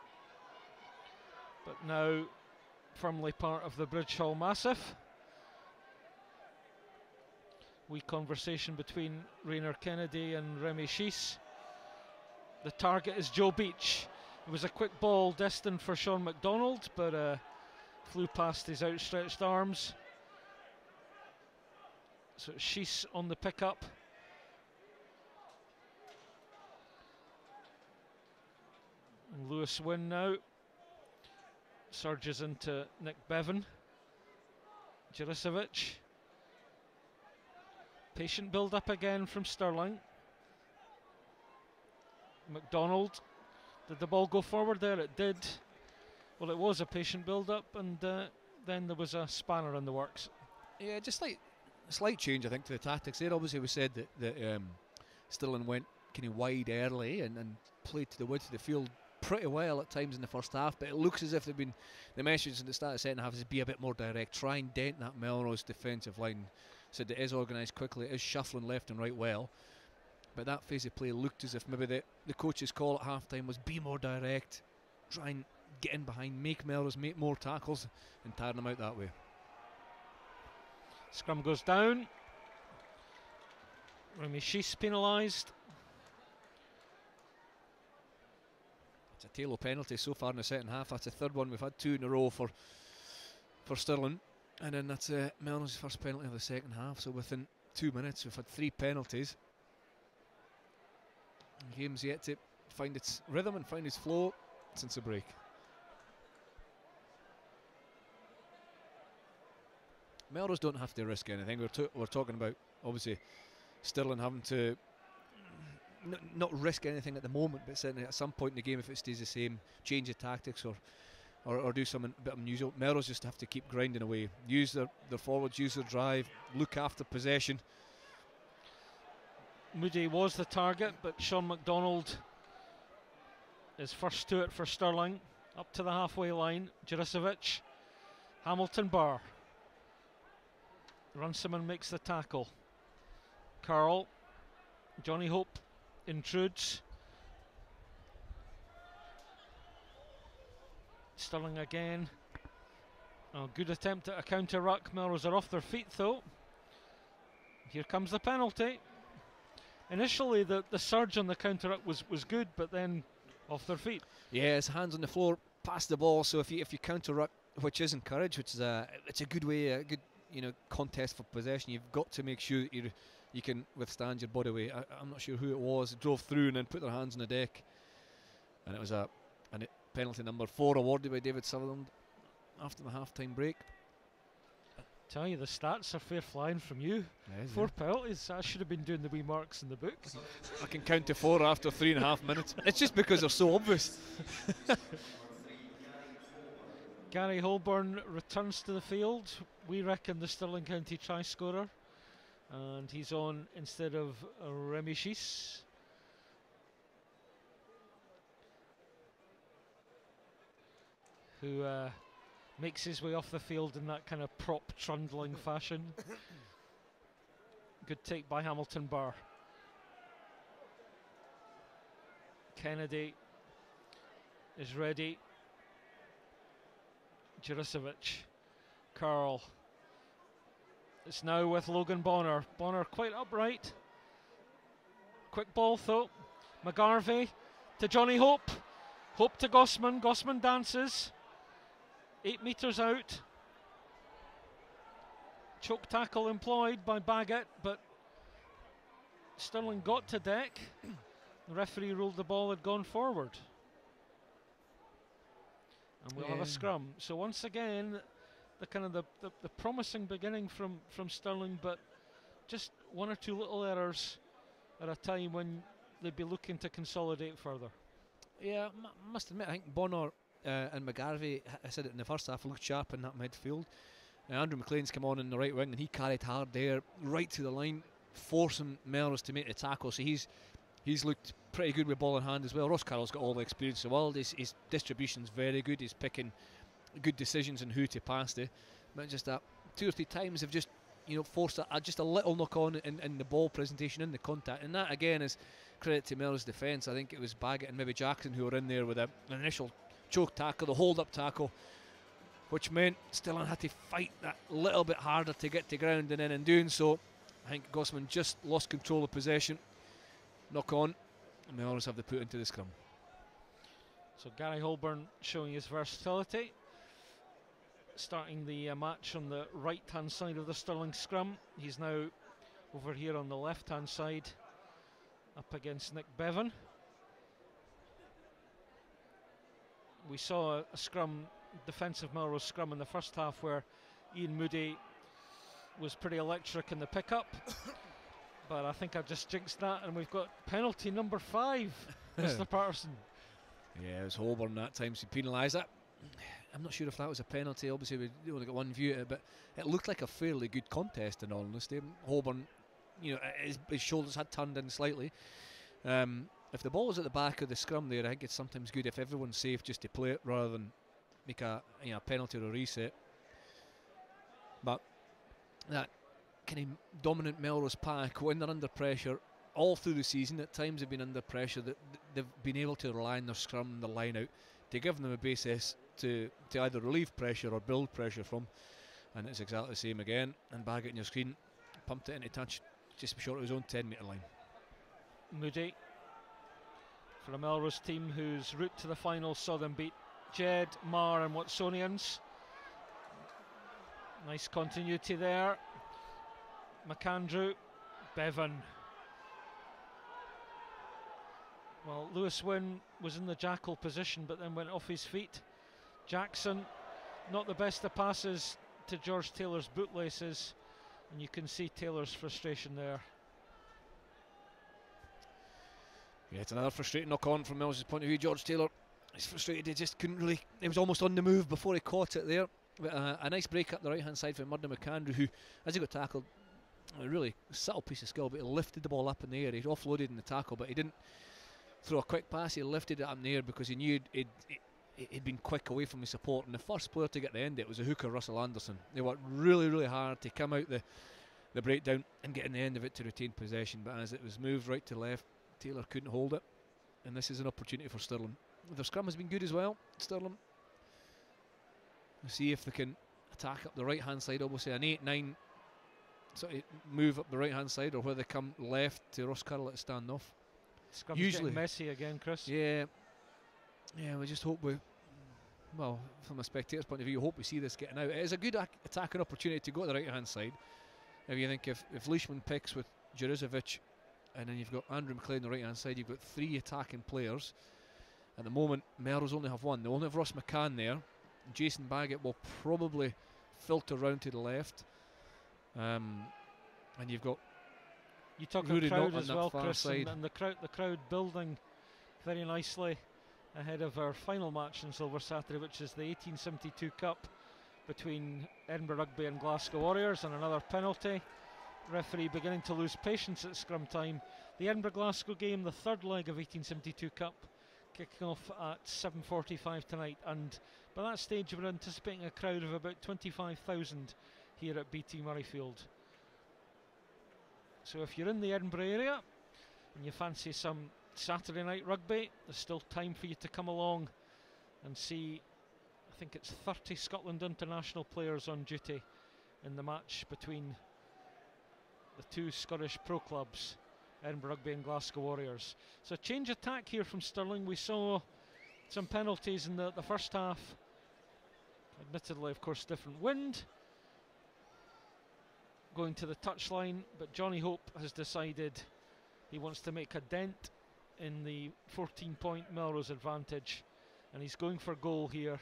but now firmly part of the Bridge Hall Massif. Wee conversation between Rainer Kennedy and Remy Schiess. The target is Joe Beach. It was a quick ball destined for Sean MacDonald, but flew past his outstretched arms. So it's Schiess on the pickup. And Lewis Wynn now surges into Nick Bevan. Juricevic. Patient build up again from Stirling. MacDonald. Did the ball go forward there? It did. Well, it was a patient build up, and then there was a spanner in the works. Yeah, just like a slight change, I think, to the tactics there. Obviously, we said that Stirling went kind of wide early and played to the width of the field pretty well at times in the first half, but it looks as if they've been, the message at the start of the second half is to be a bit more direct, try and dent that Melrose defensive line. Said it is organised quickly, it is shuffling left and right well, but that phase of play looked as if maybe the coach's call at half time was be more direct, try and get in behind, make Melrose make more tackles and tire them out that way. Scrum goes down. Remy Schiess penalised. It's a tail penalty so far in the second half. That's the third one. We've had 2 in a row for Stirling, and then that's Melrose's first penalty of the second half. So within 2 minutes we've had 3 penalties. The game's yet to find its rhythm and find its flow since the break. Melrose don't have to risk anything. We're talking about obviously Stirling having to not risk anything at the moment, but certainly at some point in the game, if it stays the same, change of tactics or do something a bit unusual. Melrose just have to keep grinding away, use their forwards, use their drive, look after possession. Moody was the target, but Sean MacDonald is first to it for Stirling, up to the halfway line. Juricevic, Hamilton Barr. Runciman makes the tackle. Carl, Johnny Hope intrudes. Stirling again. Oh, good attempt at a counter ruck. Melrose are off their feet though. Here comes the penalty. Initially the surge on the counter ruck was good, but then off their feet. Yeah, his hands on the floor, past the ball. So if you counter ruck, which is encouraged, which is it's a good way, a good contest for possession. You've got to make sure that you can withstand your body weight. I'm not sure who it was. Drove through and then put their hands on the deck, and it was a penalty number 4 awarded by David Sutherland after the half-time break. Tell you, the stats are fair flying from you. 4 penalties. I should have been doing the wee marks in the book. I can count to 4 after 3.5 minutes. It's just because they're so obvious. Gary Holborn returns to the field. We reckon the Stirling County try scorer, and he's on instead of Remy Schiess. Who makes his way off the field in that kind of prop trundling fashion. Good take by Hamilton Barr. Kennedy is ready. Juricevic. Curl. It's now with Logan Bonner. Bonner quite upright. Quick ball though. McGarvey to Johnny Hope. Hope to Gossman. Gossman dances. 8 metres out. Choke tackle employed by Baggett, but Stirling got to deck. The referee ruled the ball had gone forward. And we'll have a scrum. So once again, the kind of the promising beginning from Stirling, but just 1 or 2 little errors at a time when they'd be looking to consolidate further. Yeah, must admit, I think Bonner and McGarvey, I said it in the first half, looked sharp in that midfield. Andrew McLean's come on in the right wing and he carried hard there, right to the line, forcing Melrose to make the tackle. So he's looked pretty good with ball in hand as well. Ross Carroll's got all the experience in the world. His distribution's very good. He's picking good decisions on who to pass to. But just that 2 or 3 times have just forced just a little knock on in the ball presentation, in the contact, and that again is credit to Melrose defence. I think it was Baggett and maybe Jackson who were in there with an initial choke tackle, the hold up tackle, which meant Stirling had to fight that little bit harder to get to ground, and then in doing so I think Gossman just lost control of possession. Knock on, and Melrose have the put into the scrum. So Gary Holborn showing his versatility, starting the match on the right hand side of the Stirling scrum. He's now over here on the left hand side up against Nick Bevan. We saw a scrum, defensive Melrose scrum in the first half where Ian Moody was pretty electric in the pickup. But I think I've just jinxed that, and we've got penalty number 5, Mr. Patterson. Yeah, it was Holborn that time, so penalised that. I'm not sure if that was a penalty. Obviously we only got one view at it, but it looked like a fairly good contest in all honesty. Holborn, his shoulders had turned in slightly. If the ball was at the back of the scrum there, I think it's sometimes good if everyone's safe just to play it rather than make a penalty or a reset. But that kind of dominant Melrose pack, when they're under pressure all through the season, at times they've been under pressure, that they've been able to rely on their scrum and their line out to give them a basis to either relieve pressure or build pressure from, and it's exactly the same again. And Baggett on your screen pumped it into touch just short of his own 10 metre line. Moody for a Melrose team whose route to the final saw them beat Jed, Mar and Watsonians. Nice continuity there. McAndrew, Bevan. Well, Lewis Wynn was in the jackal position but then went off his feet. Jackson, not the best of passes to George Taylor's bootlaces, and you can see Taylor's frustration there. Yeah, it's another frustrating knock on from Melrose' point of view. George Taylor is frustrated, he just couldn't really, he was almost on the move before he caught it there. But a nice break up the right hand side for Murdo McAndrew, who, as he got tackled, a really subtle piece of skill, but he lifted the ball up in the air. He'd offloaded in the tackle, but he didn't throw a quick pass, he lifted it up in the air because he knew he'd been quick away from his support, and the first player to get the end of it was the hooker Russell Anderson. They worked really, really hard to come out the breakdown and get in the end of it to retain possession, but as it was moved right to left, Taylor couldn't hold it, and this is an opportunity for Stirling. The scrum has been good as well, Stirling. see if they can attack up the right hand side. Obviously an 8-9 sort of move up the right hand side, or where they come left to Ross Curl at standoff. Scrum's usually getting messy again, Chris. Yeah, we just hope well, from a spectator's point of view, hope we see this getting out. It is a good attacking opportunity to go to the right hand side. If you think if Leishman picks with Juricevic, and then you've got Andrew McLeod on the right hand side, you've got 3 attacking players. At the moment, Melrose only have 1. They only have Ross McCann there. Jason Baggett will probably filter round to the left. And you've got you talk about crowd as well, Chris, and the crowd building very nicely ahead of our final match on Silver Saturday, which is the 1872 Cup between Edinburgh Rugby and Glasgow Warriors, and another penalty. Referee beginning to lose patience at scrum time. The Edinburgh-Glasgow game, the third leg of 1872 Cup, kicking off at 7:45 tonight, and by that stage we're anticipating a crowd of about 25,000 here at BT Murrayfield. So if you're in the Edinburgh area and you fancy some Saturday night rugby, there's still time for you to come along and see. I think it's 30 Scotland international players on duty in the match between the 2 Scottish pro clubs, Edinburgh Rugby and Glasgow Warriors. So change attack here from Stirling. We saw some penalties in the first half. Admittedly, of course, different wind going to the touchline, but Johnny Hope has decided he wants to make a dent in the 14-point Melrose advantage, and he's going for goal here.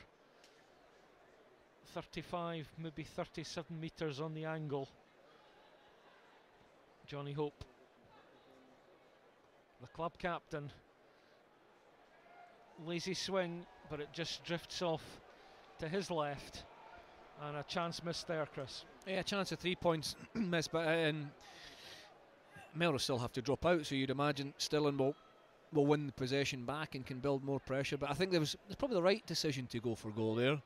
35, maybe 37 metres on the angle. Johnny Hope, the club captain. Lazy swing, but it just drifts off to his left, and a chance missed there, Chris. Yeah, a chance of 3 points missed, but Melrose still have to drop out, so you'd imagine Stirling will win the possession back and can build more pressure. But I think it's probably the right decision to go for goal there.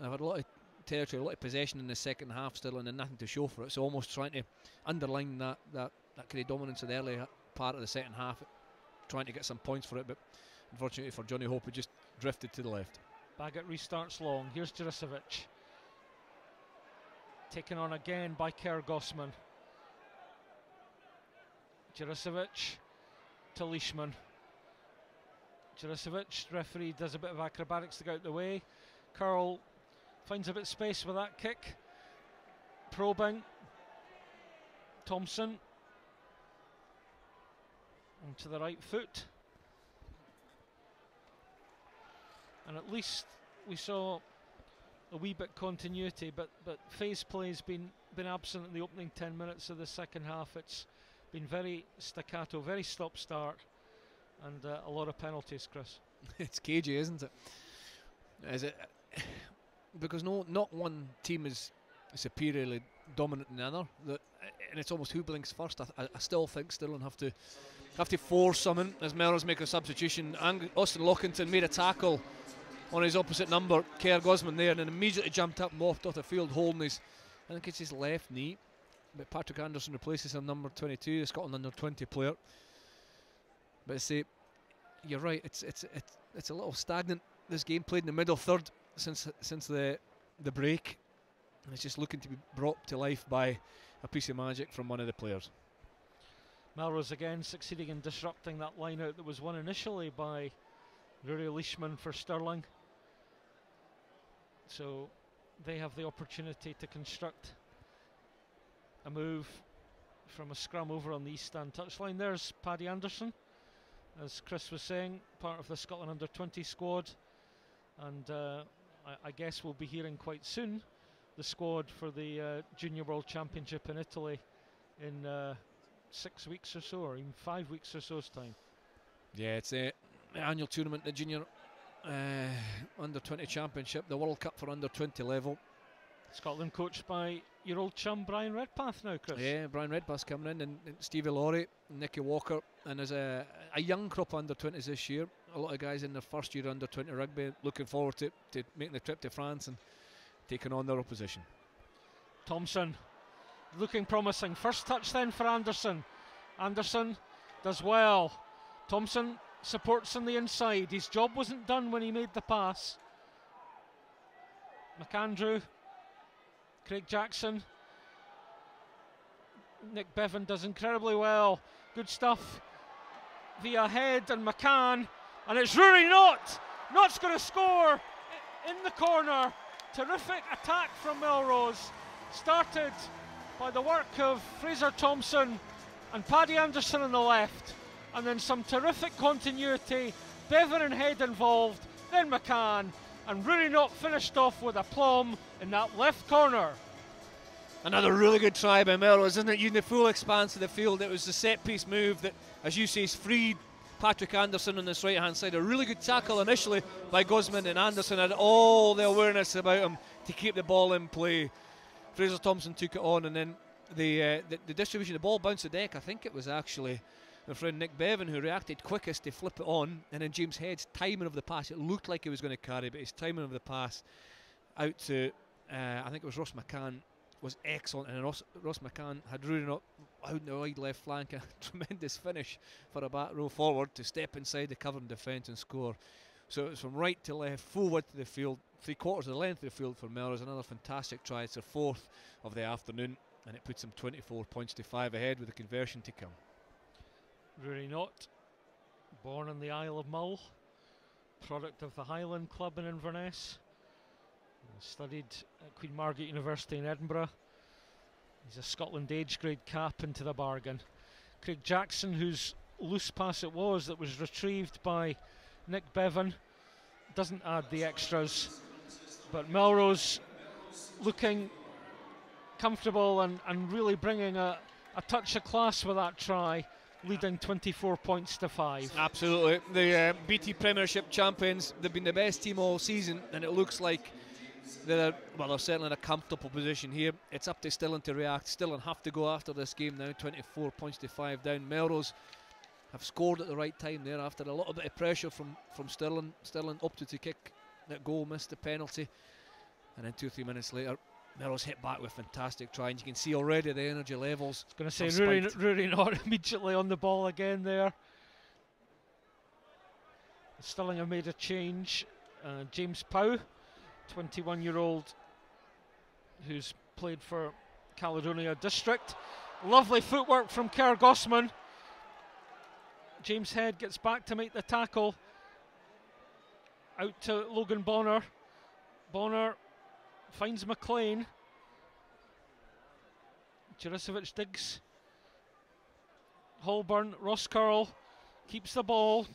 I've had a lot of territory, a lot of possession in the second half, Stirling, and nothing to show for it. So almost trying to underline that kind of dominance in the early part of the second half, trying to get some points for it. But unfortunately for Johnny Hope, it just drifted to the left. Baggett restarts long. Here's Juricevic, taken on again by Kerr Gossman. Juricevic to Leishman. Juricevic, referee does a bit of acrobatics to get out the way. Curl finds a bit of space with that kick. Probing. Thompson onto the right foot. And at least we saw a wee bit continuity, but phase play's been absent in the opening 10 minutes of the second half. It's been very staccato, very stop-start, and a lot of penalties, Chris. It's cagey, isn't it? Is it? Because not one team is superiorly dominant than the other, and it's almost who blinks first. I still think Stirling have to force something as Melrose make a substitution. Austin Lockington made a tackle on his opposite number, Kerr Gosman there, and then immediately jumped up and walked off the field holding his, I think it's his left knee. But Patrick Anderson replaces him, number 22, the Scotland under 20 player. But say, you're right, it's a little stagnant. This game played in the middle third since the break. And it's just looking to be brought to life by a piece of magic from one of the players. Melrose again succeeding in disrupting that line out that was won initially by Rory Leishman for Stirling. So they have the opportunity to construct a move from a scrum over on the east stand touchline. There's Paddy Anderson, as Chris was saying, part of the Scotland under 20 squad, and I guess we'll be hearing quite soon the squad for the Junior World Championship in Italy in 6 weeks or so, or even 5 weeks or so's time. Yeah, it's the annual tournament, the Junior under 20 Championship, the World Cup for under 20 level. Scotland coached by your old chum Brian Redpath now, Chris. Yeah, Brian Redpath's coming in, and Stevie Laurie, and Nicky Walker, and there's a young crop of under 20s this year. A lot of guys in their first year under 20 rugby, looking forward to making the trip to France and taking on their opposition. Thompson looking promising. First touch then for Anderson. Anderson does well. Thompson supports on the inside. His job wasn't done when he made the pass. McAndrew, Craig Jackson, Nick Bevan does incredibly well. Good stuff via Head and McCann, and it's Rory Knott. Knott's going to score in the corner. Terrific attack from Melrose, started by the work of Fraser Thompson and Paddy Anderson on the left, and then some terrific continuity, Bevan and Head involved, then McCann, and Rory Knott finished off with aplomb in that left corner. Another really good try by Melrose, isn't it? Using the full expanse of the field. It was the set piece move that, as you say, has freed Patrick Anderson on this right hand side. A really good tackle initially by Guzman, and Anderson had all the awareness about him to keep the ball in play. Fraser Thompson took it on, and then the distribution, the ball bounced the deck. I think it was actually my friend Nick Bevan who reacted quickest to flip it on, and then James Head's timing of the pass, it looked like he was going to carry, but his timing of the pass out to I think it was Ross McCann was excellent, and Ross McCann had really not out in the wide left flank. A tremendous finish for a back row forward to step inside the cover and defence and score. So it was from right to left, full width of the field, 3/4 of the length of the field for Melrose. Another fantastic try. It's their 4th of the afternoon, and it puts them 24 points to 5 ahead with the conversion to come. Rory Knott, born on the Isle of Mull, product of the Highland Club in Inverness. Studied at Queen Margaret University in Edinburgh. He's a Scotland age grade cap into the bargain. Craig Jackson, whose loose pass it was that was retrieved by Nick Bevan, doesn't add the extras, but Melrose looking comfortable and really bringing a touch of class with that try, leading 24 points to 5. Absolutely. The BT Premiership champions, they've been the best team all season, and it looks like they're certainly in a comfortable position here. It's up to Stirling to react. Stirling have to go after this game now, 24 points to 5 down. Melrose have scored at the right time there after a little bit of pressure from Stirling. Stirling opted to kick that goal, missed the penalty, and then 2 or 3 minutes later Melrose hit back with a fantastic try, and you can see already the energy levels. I was going to say Rory Knott immediately on the ball again there. Stirling have made a change. James Pow, 21-year-old who's played for Caledonia District. Lovely footwork from Kerr Gossman. James Head gets back to make the tackle. Out to Logan Bonner. Bonner finds McLean. Juricevic digs. Holborn, Ross Curl keeps the ball.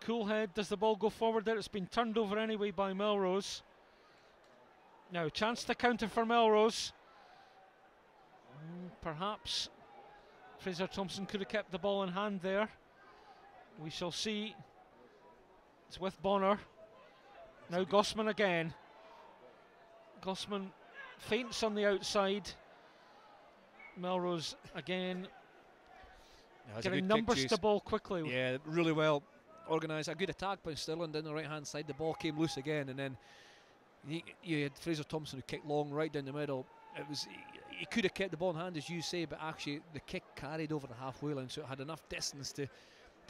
Coolhead, does the ball go forward there? It's been turned over anyway by Melrose. Now, chance to counter for Melrose. Perhaps Fraser Thompson could have kept the ball in hand there. We shall see. It's with Bonner. Now Gossman again. Gossman feints on the outside. Melrose again. Getting numbers to ball quickly. Yeah, really well organised. A good attack by Stirling down the right hand side. The ball came loose again, and then you had Fraser Thompson who kicked long right down the middle. It was, he could have kept the ball in hand, as you say, but actually the kick carried over the halfway line, so it had enough distance to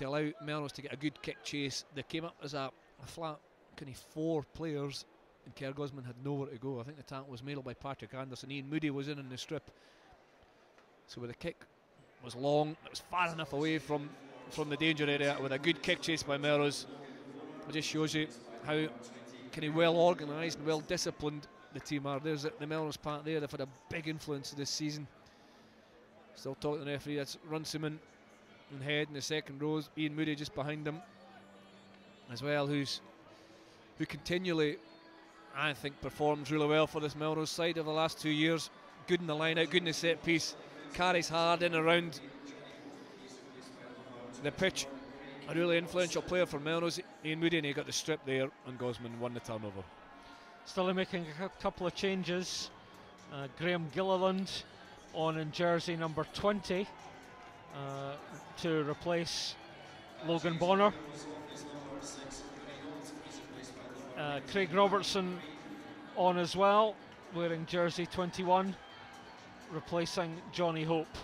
allow Melrose to get a good kick chase. They came up as a flat kind of 4 players, and Kerr Gosman had nowhere to go. I think the tackle was made by Patrick Anderson. Ian Moody was in the strip, so with the kick was long, it was far enough away from the danger area with a good kick chase by Melrose. It just shows you how kind of well organised and well disciplined the team are. There's the Melrose part there. They've had a big influence this season. Still talking to the referee. That's Runciman and Head in the second rows. Ian Moody just behind them as well, who continually, I think, performs really well for this Melrose side over the last 2 years. Good in the line out, good in the set piece, carries hard in and around the pitch. A really influential player for Melrose. Ian Moody, and he got the strip there, and Gosman won the turnover. Still making a couple of changes. Graham Gilliland on in jersey number 20 to replace Logan Bonner. Craig Robertson on as well, wearing jersey 21, replacing Johnny Hope.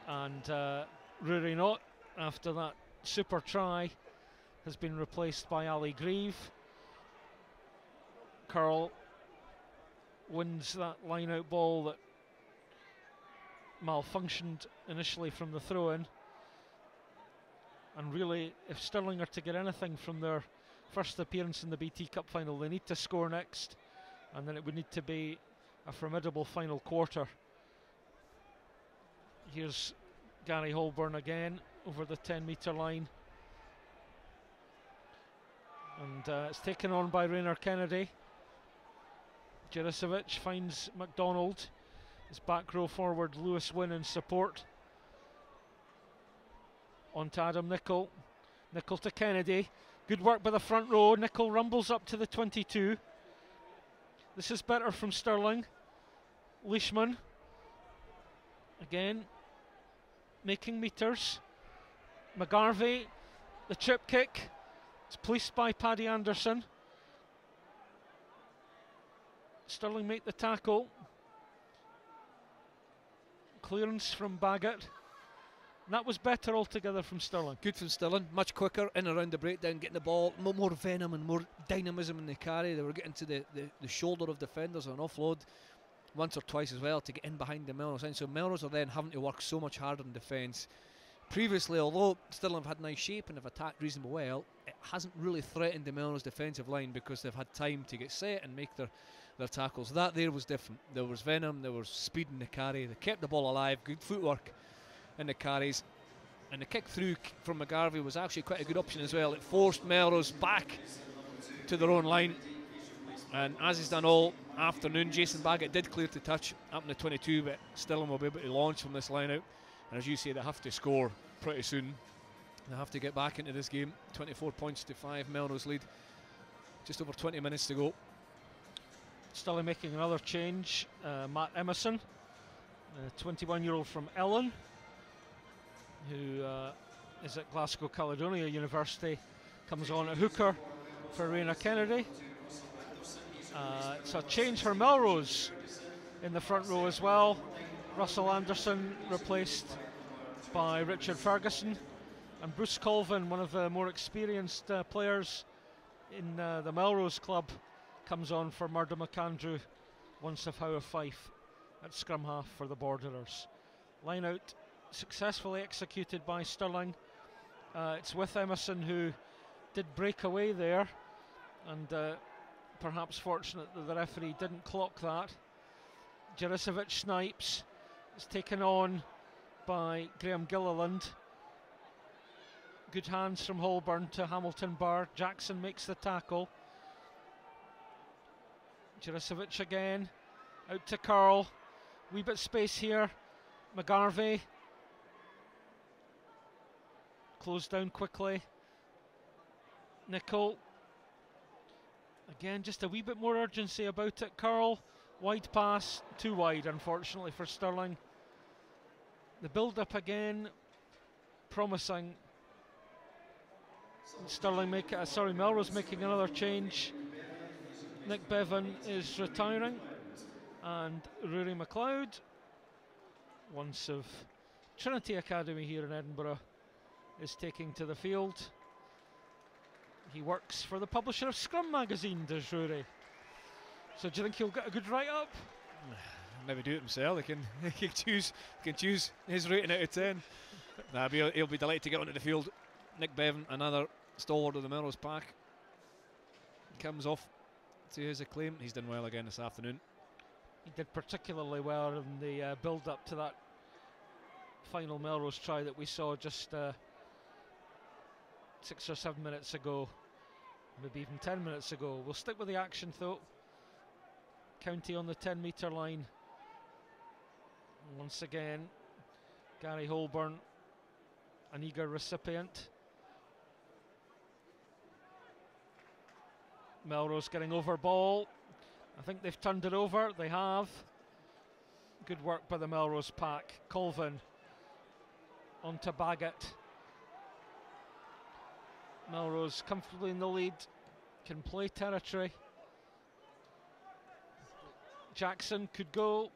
And Rory Knott, after that super try, has been replaced by Ali Grieve. Curl wins that line out ball that malfunctioned initially from the throw-in. And really, if Stirling are to get anything from their first appearance in the BT Cup final, they need to score next, and then it would need to be a formidable final quarter. Here's Gary Holborn again over the 10-metre line, and it's taken on by Rayner Kennedy. Juricevic finds MacDonald. His back row forward Lewis Wynn in support. On to Adam Nicholl. Nicholl to Kennedy. Good work by the front row. Nicholl rumbles up to the 22. This is better from Stirling. Leishman again making metres. McGarvey, the chip kick. It's policed by Paddy Anderson. Stirling make the tackle. Clearance from Baggett. And that was better altogether from Stirling. Good from Stirling, much quicker in and around the breakdown, getting the ball, more venom and more dynamism in the carry. They were getting to the shoulder of defenders on offload once or twice as well to get in behind the Melrose line. So Melrose are then having to work so much harder in defence. Previously, although Stirling have had nice shape and have attacked reasonably well, it hasn't really threatened the Melrose defensive line because they've had time to get set and make their tackles. That there was different. There was venom, there was speed in the carry. They kept the ball alive, good footwork in the carries, and the kick through from McGarvey was actually quite a good option as well. It forced Melrose back to their own line, and as he's done all afternoon, Jason Baggett did clear to touch up in the 22, but Stirling will be able to launch from this line out, and as you say, they have to score pretty soon. They have to get back into this game. 24 points to 5, Melrose lead, just over 20 minutes to go. Stirling making another change. Matt Emerson, a 21-year-old from Ellen, who is at Glasgow Caledonia University, comes on at hooker for Rayner Kennedy. It's a change for Melrose in the front row as well. Russell Anderson replaced by Richard Ferguson, and Bruce Colvin, one of the more experienced players in the Melrose club, comes on for Murdo McAndrew, once of Howe of Fife, at scrum half for the Borderers. Line out successfully executed by Stirling. It's with Emerson, who did break away there, and perhaps fortunate that the referee didn't clock that. Juricevic snipes. It's taken on by Graham Gilliland. Good hands from Holborn to Hamilton Barr. Jackson makes the tackle. Juricevic again, out to Curl. Wee bit space here. McGarvey closed down quickly. Nicholl again, just a wee bit more urgency about it. Curl, wide pass, too wide unfortunately for Stirling. The build up again, promising. Melrose making another change. Nick Bevan is retiring, and Rory McLeod, once of Trinity Academy here in Edinburgh, is taking to the field. He works for the publisher of Scrum magazine, does Rory. So do you think he'll get a good write-up? Maybe do it himself. He can choose his rating out of 10. He'll be delighted to get onto the field. Nick Bevan, another stalwart of the Melrose pack, comes off to his acclaim. He's done well again this afternoon. He did particularly well in the build-up to that final Melrose try that we saw just 6 or 7 minutes ago, maybe even 10 minutes ago. We'll stick with the action though. County on the 10-metre line. Once again, Gary Holborn, an eager recipient. Melrose getting over ball. I think they've turned it over. They have. Good work by the Melrose pack. Colvin onto Baggett. Melrose comfortably in the lead, can play territory. Jackson could go.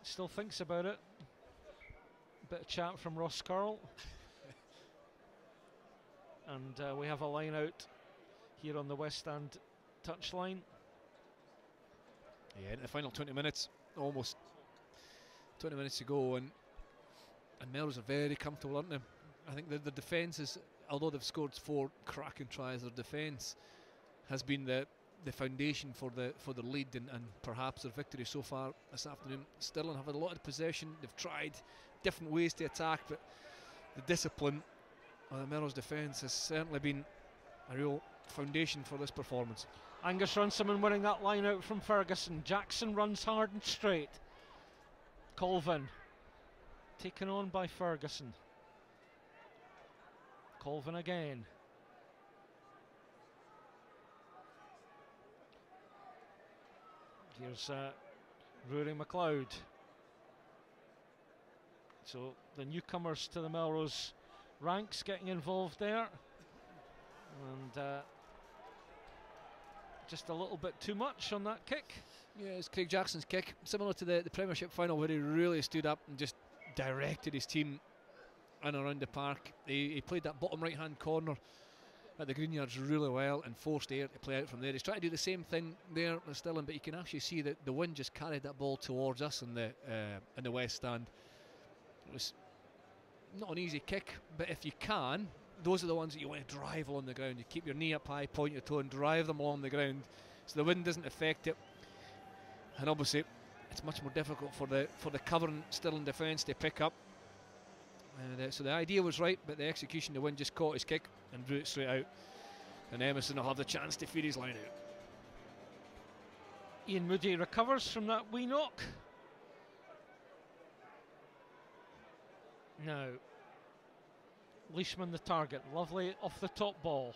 Still thinks about it. Bit of chat from Ross Curl. And we have a line out here on the West Stand touchline. Yeah, in the final 20 minutes, almost 20 minutes to go, and Melrose are very comfortable, aren't they? I think the defence is, although they've scored 4 cracking tries, their defence has been the foundation for the lead and perhaps their victory so far this afternoon. Stirling have had a lot of possession. They've tried different ways to attack, but the discipline of the Melrose defence has certainly been a real foundation for this performance. Angus Runciman winning that line out from Ferguson. Jackson runs hard and straight. Colvin taken on by Ferguson. Colvin again. Here's Rory McLeod. So the newcomers to the Melrose ranks getting involved there. And just a little bit too much on that kick. Yeah, it's Craig Jackson's kick, similar to the Premiership final where he really stood up and just directed his team in and around the park. He played that bottom right hand corner at the green yards really well and forced Ayr to play out from there. He's trying to do the same thing there with Stirling, but you can actually see that the wind just carried that ball towards us in the west stand. It was not an easy kick, but if you can, those are the ones that you want to drive along the ground. You keep your knee up high, point your toe and drive them along the ground so the wind doesn't affect it. And obviously it's much more difficult for the covering Stirling defence to pick up. And so the idea was right, but the execution, the wind just caught his kick and drew it straight out. And Emerson will have the chance to feed his line out. Ian Moody recovers from that wee knock. Now, Leishman the target, lovely off the top ball.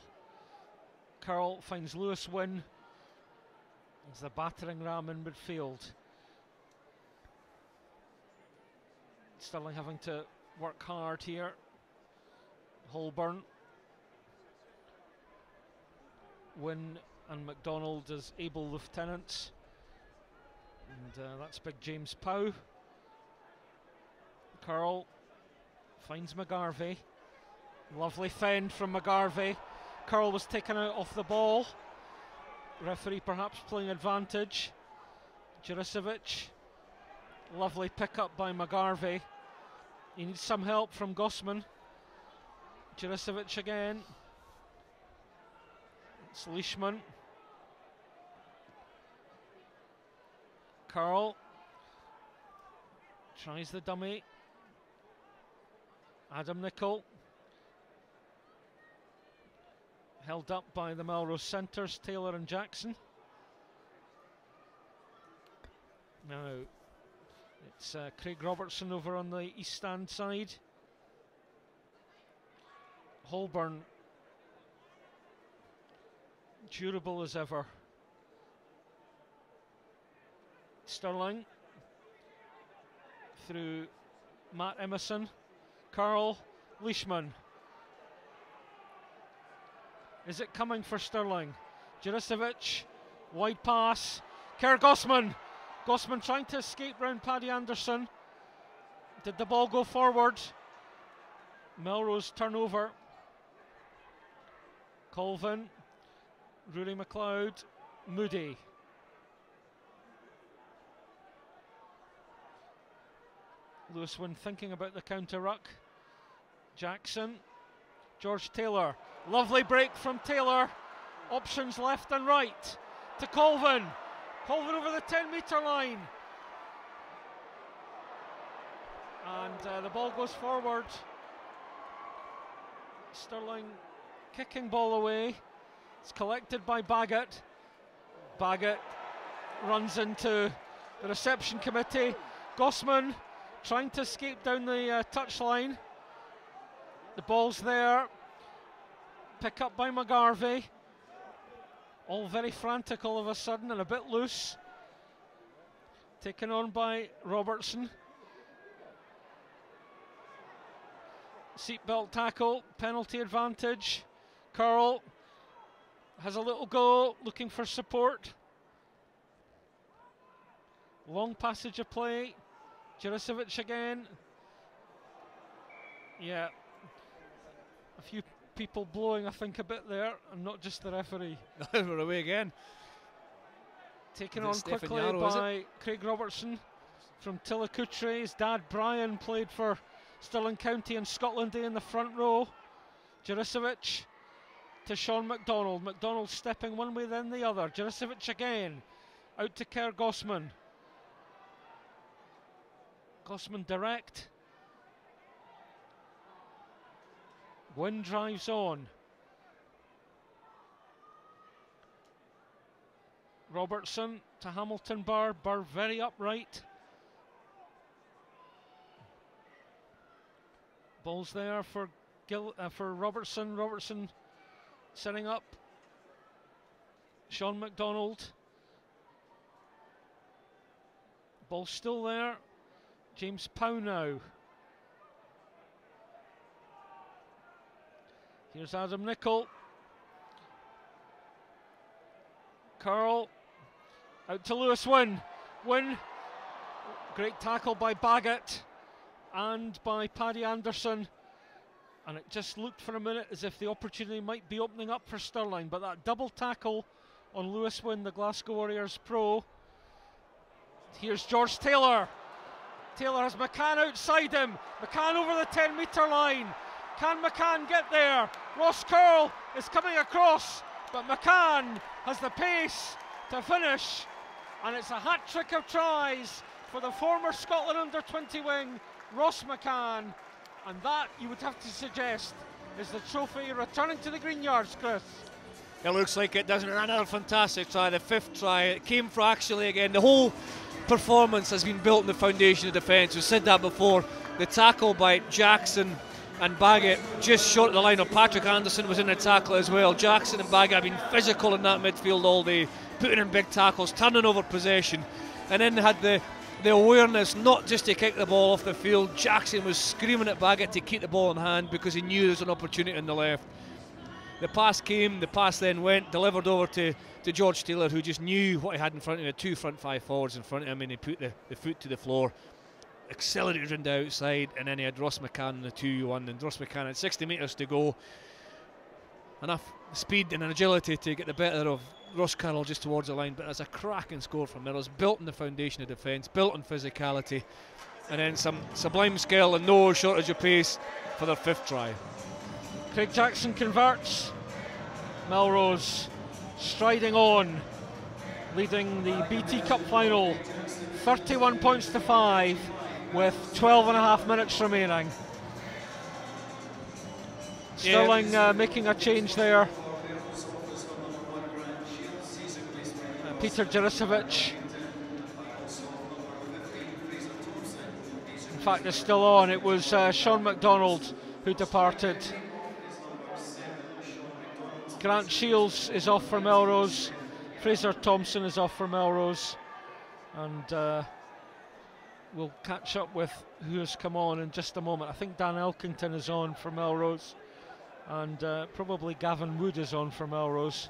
Curl finds Lewis Wynn. It's the battering ram in midfield. Stirling having to work hard here. Holborn. Wynn and McDonald as able lieutenants. And that's big James Pow. Curl finds McGarvey. Lovely fend from McGarvey. Curl was taken out off the ball. Referee perhaps playing advantage. Juricevic. Lovely pick up by McGarvey. He needs some help from Gossman. Juricevic again. It's Leishman. Curl tries the dummy. Adam Nichol. Held up by the Melrose centres, Taylor and Jackson. Now it's Craig Robertson over on the east stand side. Holborn durable as ever. Stirling through Matt Emerson. Curl, Leishman. Is it coming for Stirling? Juricevic, wide pass. Kerr Gossman. Gossman trying to escape round Paddy Anderson. Did the ball go forward? Melrose turnover. Colvin, Rory McLeod, Moody. Lewis Wynn thinking about the counter ruck. Jackson, George Taylor. Lovely break from Taylor. Options left and right to Colvin. Colvin over the 10-metre line. And the ball goes forward. Stirling kicking ball away. It's collected by Baggett. Baggett runs into the reception committee. Gossman trying to escape down the touchline. The ball's there. Pick up by McGarvey. All very frantic all of a sudden and a bit loose. Taken on by Robertson. Seatbelt tackle, penalty advantage. Curl has a little go, looking for support. Long passage of play. Juricevic again. Yeah, a few people blowing, I think, a bit there, and not just the referee. We're away again. Taken on quickly by Craig Robertson from Tillicoutre. His dad Brian played for Stirling County and Scotland Day in the front row. Juricevic to Sean MacDonald. MacDonald stepping one way then the other. Juricevic again. Out to Kerr Gossman. Gossman direct. Wynn drives on. Robertson to Hamilton Burr. Burr very upright. Ball's there for Robertson. Robertson setting up. Sean MacDonald. Ball still there. James Pow now. Here's Adam Nichol. Curl. Out to Lewis Wynn. Wynn. Great tackle by Baggett and by Paddy Anderson. And it just looked for a minute as if the opportunity might be opening up for Stirling. But that double tackle on Lewis Wynn, the Glasgow Warriors pro. Here's George Taylor. Taylor has McCann outside him. McCann over the 10-metre line. Can McCann get there? Ross Curl is coming across, but McCann has the pace to finish. And it's a hat-trick of tries for the former Scotland under-20 wing, Ross McCann. And that, you would have to suggest, is the trophy returning to the green yards, Chris. It looks like it, doesn't it? Another fantastic try, the 5th try. It came for actually again. The whole performance has been built on the foundation of defence. We said that before. The tackle by Jackson and Baggett just short of the line. Of Patrick Anderson was in the tackle as well. Jackson and Baggett have been physical in that midfield all day, putting in big tackles, turning over possession, and then they had the awareness not just to kick the ball off the field. Jackson was screaming at Baggett to keep the ball in hand because he knew there was an opportunity on the left. The pass came, the pass then went, delivered over to George Taylor, who just knew what he had in front of him. 2 front 5 forwards in front of him, and he put the foot to the floor, accelerated around the outside, and then he had Ross McCann in the 2-1, and Ross McCann had 60 metres to go. Enough speed and agility to get the better of Ross Carroll just towards the line, but it's a cracking score from Melrose, built on the foundation of defence, built on physicality, and then some sublime skill and no shortage of pace for their 5th try. Craig Jackson converts. Melrose striding on, leading the BT Cup final 31 points to 5 with 12.5 minutes remaining. Stirling making a change there. Peter Juricevic, in fact, is still on. It was Sean MacDonald who departed. Grant Shields is off for Melrose. Fraser Thompson is off for Melrose. And we'll catch up with who has come on in just a moment. I think Dan Elkington is on for Melrose. And probably Gavin Wood is on for Melrose.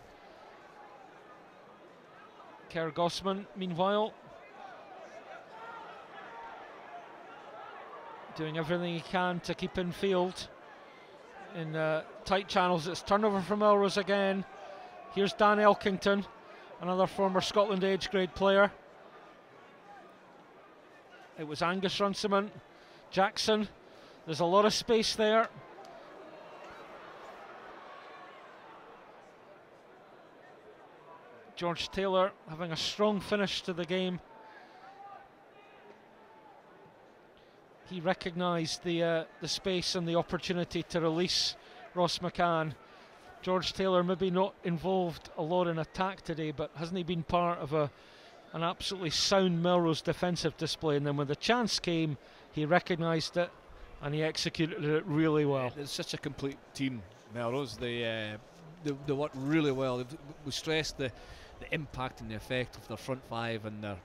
Kerr Gossman, meanwhile, doing everything he can to keep in field in tight channels. It's turnover from Melrose again. Here's Dan Elkington, another former Scotland age grade player. It was Angus Runciman, Jackson. There's a lot of space there. George Taylor having a strong finish to the game. He recognised the space and the opportunity to release Ross McCann. George Taylor maybe not involved a lot in attack today, but hasn't he been part of an absolutely sound Melrose defensive display? And then when the chance came, he recognised it and he executed it really well. It's such a complete team, Melrose. They work really well. We stressed the impact and the effect of their front 5 and their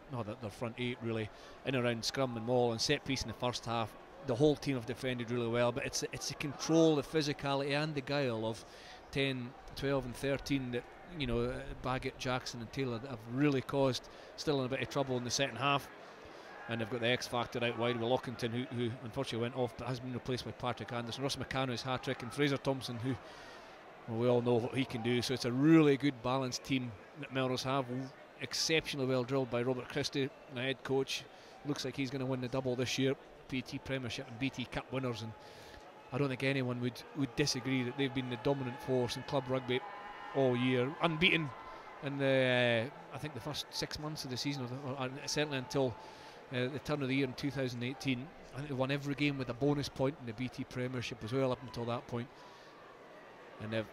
front 8 really in around scrum and maul and set piece in the first half. The whole team have defended really well, but it's the control, the physicality and the guile of 10, 12 and 13 that, you know, Baggett, Jackson and Taylor that have really caused Stirling a bit of trouble in the second half. And they've got the X factor out wide with Lockington, who unfortunately went off but has been replaced by Patrick Anderson. Ross McCann, his hat-trick, and Fraser Thompson, who well, we all know what he can do. So it's a really good balanced team that Melrose have. Exceptionally well drilled by Robert Christie, the head coach. Looks like he's going to win the double this year, BT Premiership and BT Cup winners, and I don't think anyone would disagree that they've been the dominant force in club rugby all year, unbeaten in the I think the first 6 months of the season, or certainly until the turn of the year in 2018. I think they won every game with a bonus point in the BT Premiership as well up until that point, and they've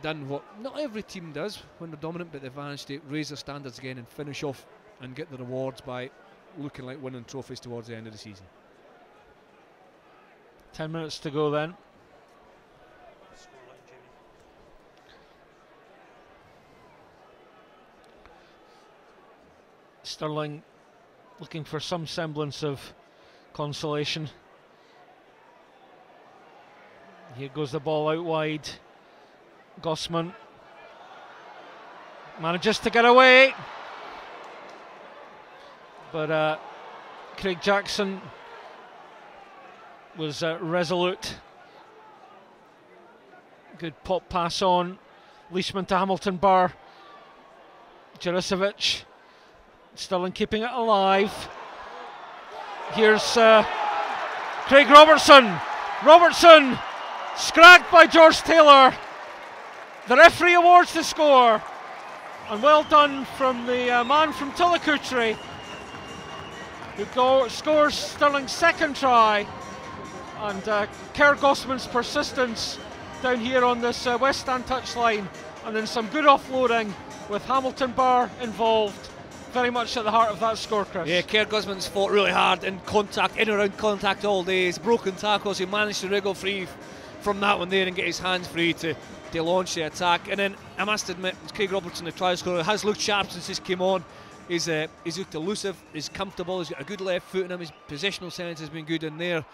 done what not every team does when they're dominant, but they've managed to raise their standards again and finish off and get the rewards by looking like winning trophies towards the end of the season. 10 minutes to go then. Stirling looking for some semblance of consolation. Here goes the ball out wide. Gossman manages to get away, but Craig Jackson was resolute. Good pop pass on. Leishman to Hamilton Barr. Juricevic. Stirling keeping it alive. Here's Craig Robertson. Robertson scragged by George Taylor. The referee awards the score, and well done from the man from Tillicountry, who scores Stirling's second try, and Kerr Gossman's persistence down here on this West Stand touchline, and then some good offloading with Hamilton Barr involved, very much at the heart of that score, Chris. Yeah, Kerr Gossman's fought really hard in contact, in and around contact all day. He's broken tackles, he managed to wriggle free from that one there and get his hands free to launch the attack. And then I must admit, Craig Robertson, the try scorer, has looked sharp since he's came on. He's looked elusive, he's comfortable, he's got a good left foot in him, his positional sense has been good in there.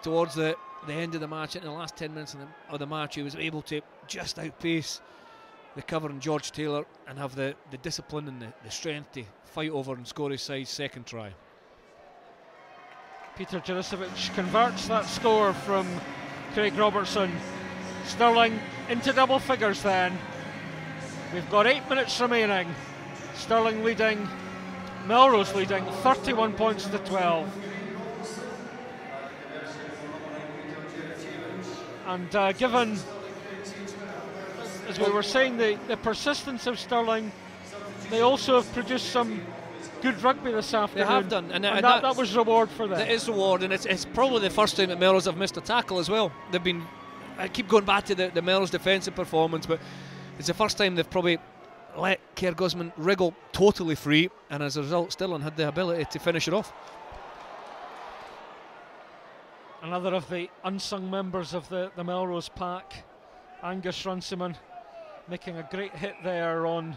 Towards the end of the match, in the last 10 minutes of the match, he was able to just outpace the covering George Taylor and have the discipline and the strength to fight over and score his side's second try. Peter Juricevic converts that score from Craig Robertson. Stirling into double figures then. We've got 8 minutes remaining. Stirling leading, Melrose leading 31 points to 12. And given, as we were saying, the persistence of Stirling, they also have produced some good rugby this afternoon. They have done, and that was reward for them. That is reward, and it's probably the first time that Melrose have missed a tackle as well. They've been, I keep going back to the Melrose defensive performance, but it's the first time they've probably let Kerr Gossman wriggle totally free, and as a result Stirling had the ability to finish it off. Another of the unsung members of the Melrose pack, Angus Runciman, making a great hit there on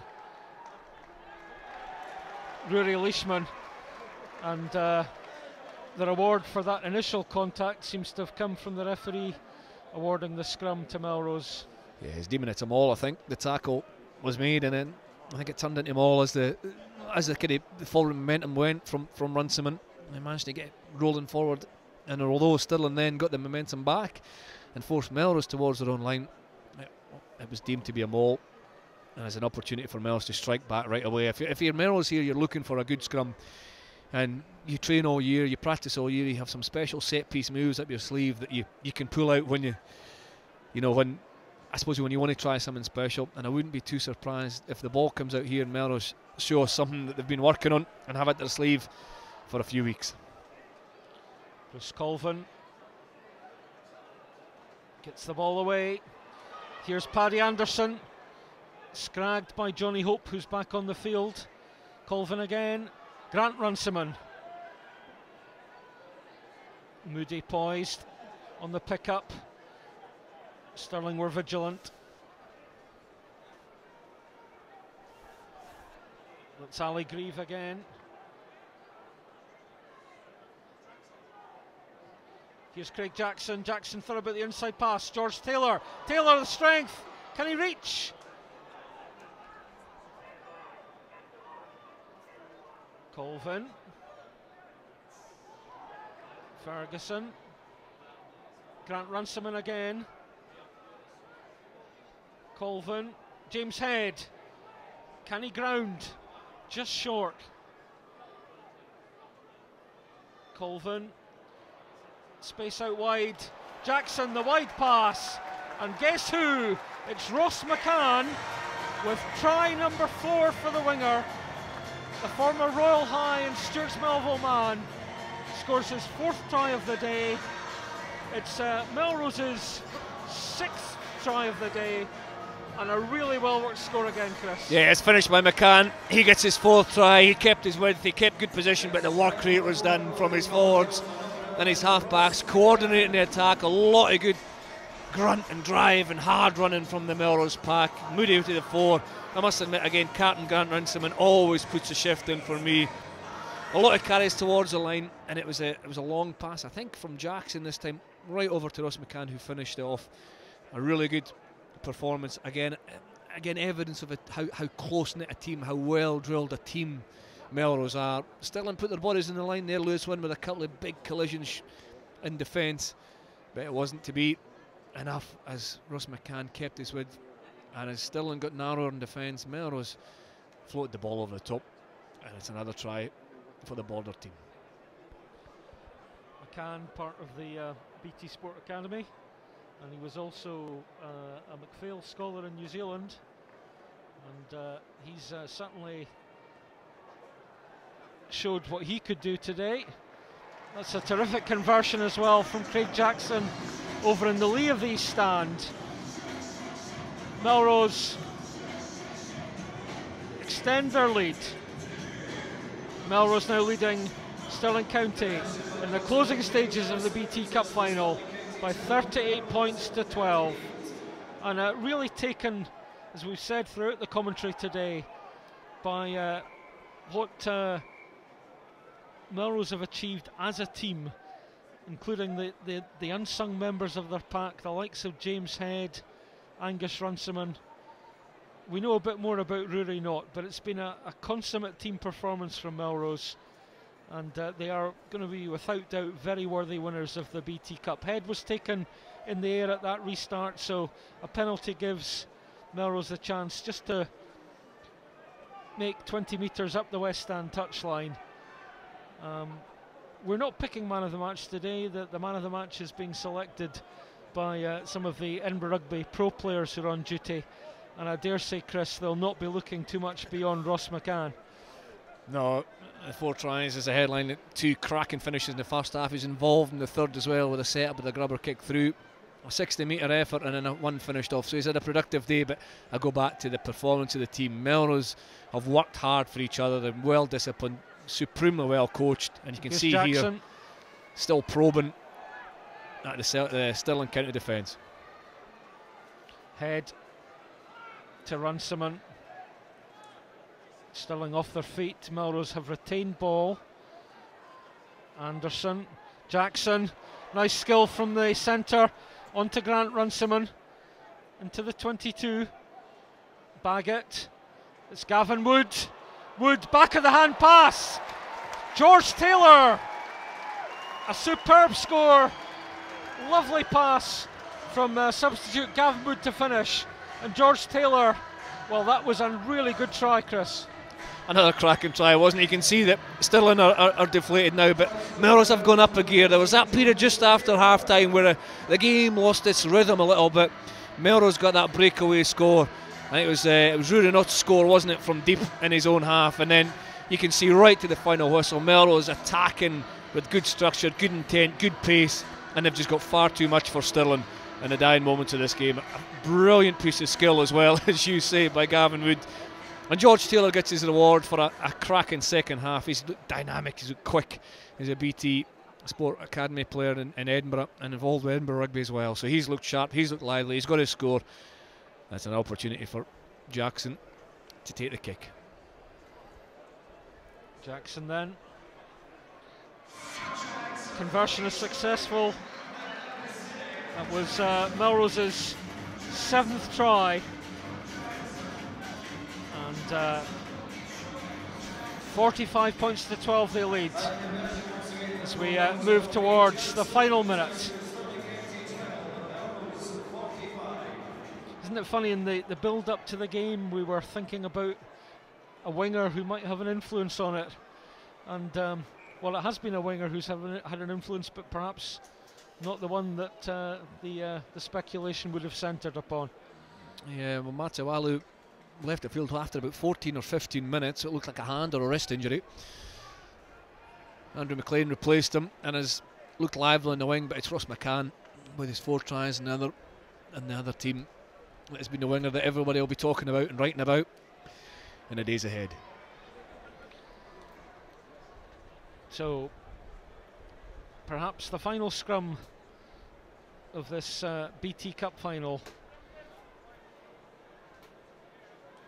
Rory Leishman, and the reward for that initial contact seems to have come from the referee awarding the scrum to Melrose. Yeah, he's deeming it a maul. I think the tackle was made, and then I think it turned into maul as the kind of the forward momentum went from Runciman. They managed to get rolling forward, and although Stirling then got the momentum back and forced Melrose towards their own line, it was deemed to be a maul, and as an opportunity for Melrose to strike back right away. If you're Melrose here, you're looking for a good scrum, and you train all year, you practice all year, you have some special set piece moves up your sleeve that you can pull out when when I suppose when you want to try something special. And I wouldn't be too surprised if the ball comes out here and Melrose show us something that they've been working on and have it their sleeve for a few weeks. Bruce Colvin gets the ball away. Here's Paddy Anderson, scragged by Johnny Hope, who's back on the field. Colvin again. Grant Runciman. Moody poised on the pickup. Stirling were vigilant. That's Ali Grieve again. Here's Craig Jackson. Jackson thought about the inside pass. George Taylor. Taylor, the strength. Can he reach? Colvin. Ferguson. Grant Runciman again. Colvin, James Head, can he ground? Just short. Colvin, space out wide, Jackson the wide pass, and guess who? It's Ross McCann with try number 4 for the winger. The former Royal High and Stewart's Melville man scores his 4th try of the day. It's Melrose's 6th try of the day, and a really well worked score again, Chris. Yeah, it's finished by McCann. He gets his 4th try. He kept his width, he kept good position, but the work rate was done from his forwards and his half-backs, coordinating the attack. A lot of good grunt and drive and hard running from the Melrose pack. Moody to the fore. I must admit again, Captain Grant Runciman always puts a shift in for me. A lot of carries towards the line, and it was a long pass, I think, from Jackson this time, right over to Ross McCann, who finished it off. A really good performance. Again, evidence of how close-knit a team, how well-drilled a team Melrose are. Stirling put their bodies in the line there, Lewis won with a couple of big collisions in defence, but it wasn't to be enough as Ross McCann kept his width, and as Stirling got narrower in defence, Melrose floated the ball over the top, and it's another try for the Border team. McCann, part of the BT Sport Academy, and he was also a McPhail scholar in New Zealand, and he's certainly showed what he could do today. That's a terrific conversion as well from Craig Jackson over in the lee of the east stand. Melrose extend their lead. Melrose now leading Stirling County in the closing stages of the BT Cup final by 38 points to 12. And really taken, as we've said throughout the commentary today, by what Melrose have achieved as a team, including the unsung members of their pack, the likes of James Head, Angus Runciman. We know a bit more about Rory Knott, but it's been a consummate team performance from Melrose, and they are going to be without doubt very worthy winners of the BT Cup. Head was taken in the air at that restart, so a penalty gives Melrose a chance just to make 20 metres up the west stand touchline. We're not picking man of the match today. The man of the match is being selected by some of the Edinburgh Rugby pro players who are on duty, and I dare say, Chris, they'll not be looking too much beyond Ross McCann. No, 4 tries as a headline, 2 cracking finishes in the first half. He's involved in the third as well with a set up with a grubber kick through. A 60-metre effort and then one finished off. So he's had a productive day, but I go back to the performance of the team. Melrose have worked hard for each other. They're well disciplined, supremely well coached, and you can see Jackson here still probing at the Stirling County defence. Head to Runciman. Stirling off their feet. Melrose have retained ball. Anderson, Jackson, nice skill from the centre onto Grant Runciman into the 22. Baggett, it's Gavin Wood. Wood, back of the hand pass. George Taylor, a superb score. Lovely pass from substitute Gavin Wood to finish. And George Taylor, well, that was a really good try, Chris. Another cracking try, wasn't it? You can see that Stirling are deflated now, but Melrose have gone up a gear. There was that period just after half time where the game lost its rhythm a little bit. Melrose got that breakaway score, and it was Rory Knott's score, wasn't it, from deep in his own half, and then you can see right to the final whistle, Melrose attacking with good structure, good intent, good pace, and they've just got far too much for Stirling in the dying moments of this game. A brilliant piece of skill as well, as you say, by Gavin Wood. And George Taylor gets his reward for a cracking second half. He's dynamic, he's quick, he's a BT Sport Academy player in Edinburgh and involved with Edinburgh Rugby as well. So he's looked sharp, he's looked lively, he's got his score. That's an opportunity for Jackson to take the kick. Jackson then. Conversion is successful. That was Melrose's 7th try. And 45 points to 12 they lead as we move towards the final minute. Isn't it funny, in the build-up to the game, we were thinking about a winger who might have an influence on it. And, well, it has been a winger who's had an influence, but perhaps not the one that the speculation would have centred upon. Yeah, well, Matawalu left the field after about 14 or 15 minutes. It looked like a hand or a wrist injury. Andrew McLean replaced him and has looked lively on the wing, but it's Ross McCann with his 4 tries and the other team that has been the winger that everybody will be talking about and writing about in the days ahead. So perhaps the final scrum of this BT Cup final.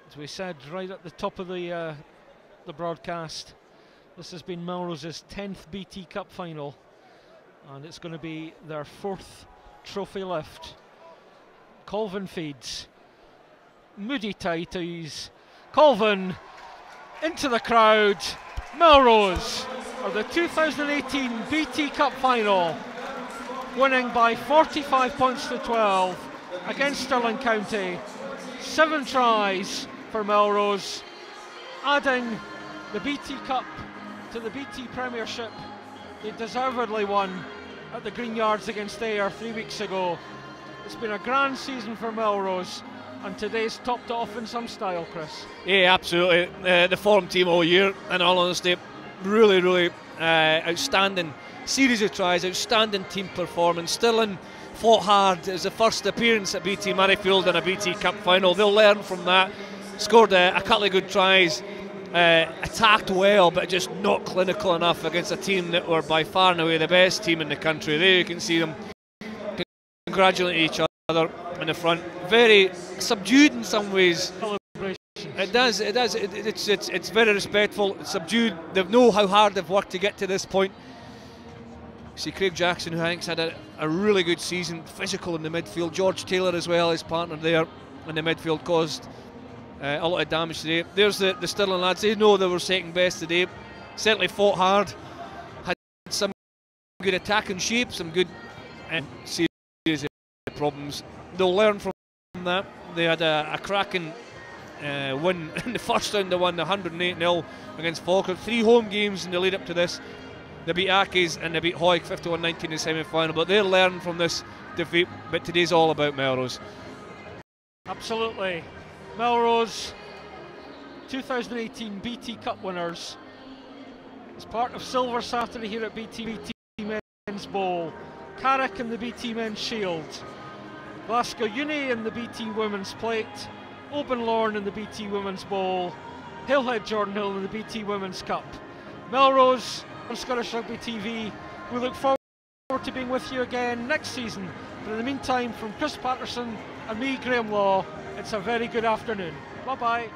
As we said right at the top of the broadcast, this has been Melrose's 10th BT Cup final, and it's going to be their 4th trophy lift. Colvin feeds. Moody Taities. Colvin into the crowd. Melrose are the 2018 BT Cup final, winning by 45 points to 12 against Stirling County. 7 tries for Melrose, adding the BT Cup to the BT Premiership they deservedly won at the Green Yards against Ayr 3 weeks ago. It's been a grand season for Melrose, and today's topped it off in some style, Chris. Yeah, absolutely. The form team all year, in all honesty, really outstanding series of tries, outstanding team performance. Stirling fought hard. It was the first appearance at BT Murrayfield in a BT Cup final. They'll learn from that. Scored a couple of good tries, attacked well, but just not clinical enough against a team that were by far and away the best team in the country. There you can see them congratulating each other in the front. Very subdued in some ways. It's very respectful. It's subdued. They know how hard they've worked to get to this point. See Craig Jackson, who I think's had a really good season, physical in the midfield. George Taylor as well, his partner there in the midfield, caused a lot of damage today. There's the Stirling lads. They know they were second best today. Certainly fought hard. Had some good attacking shape, some good series of problems. They'll learn from that. They had a cracking win in the first round. They won 108-0 against Falkirk. 3 home games in the lead up to this. They beat Accies and they beat Hoyk 51-19 in the semi-final. But they'll learn from this defeat. But today's all about Melrose. Absolutely. Melrose, 2018 BT Cup winners. As part of Silver Saturday here at BT Men's Bowl. Carrick in the BT Men's Shield. Glasgow Uni in the BT Women's Plate. Obanlorn in the BT Women's Bowl. Hillhead Jordan Hill in the BT Women's Cup. Melrose on Scottish Rugby TV. We look forward to being with you again next season. But in the meantime, from Chris Patterson and me, Graham Law, it's a very good afternoon. Bye-bye.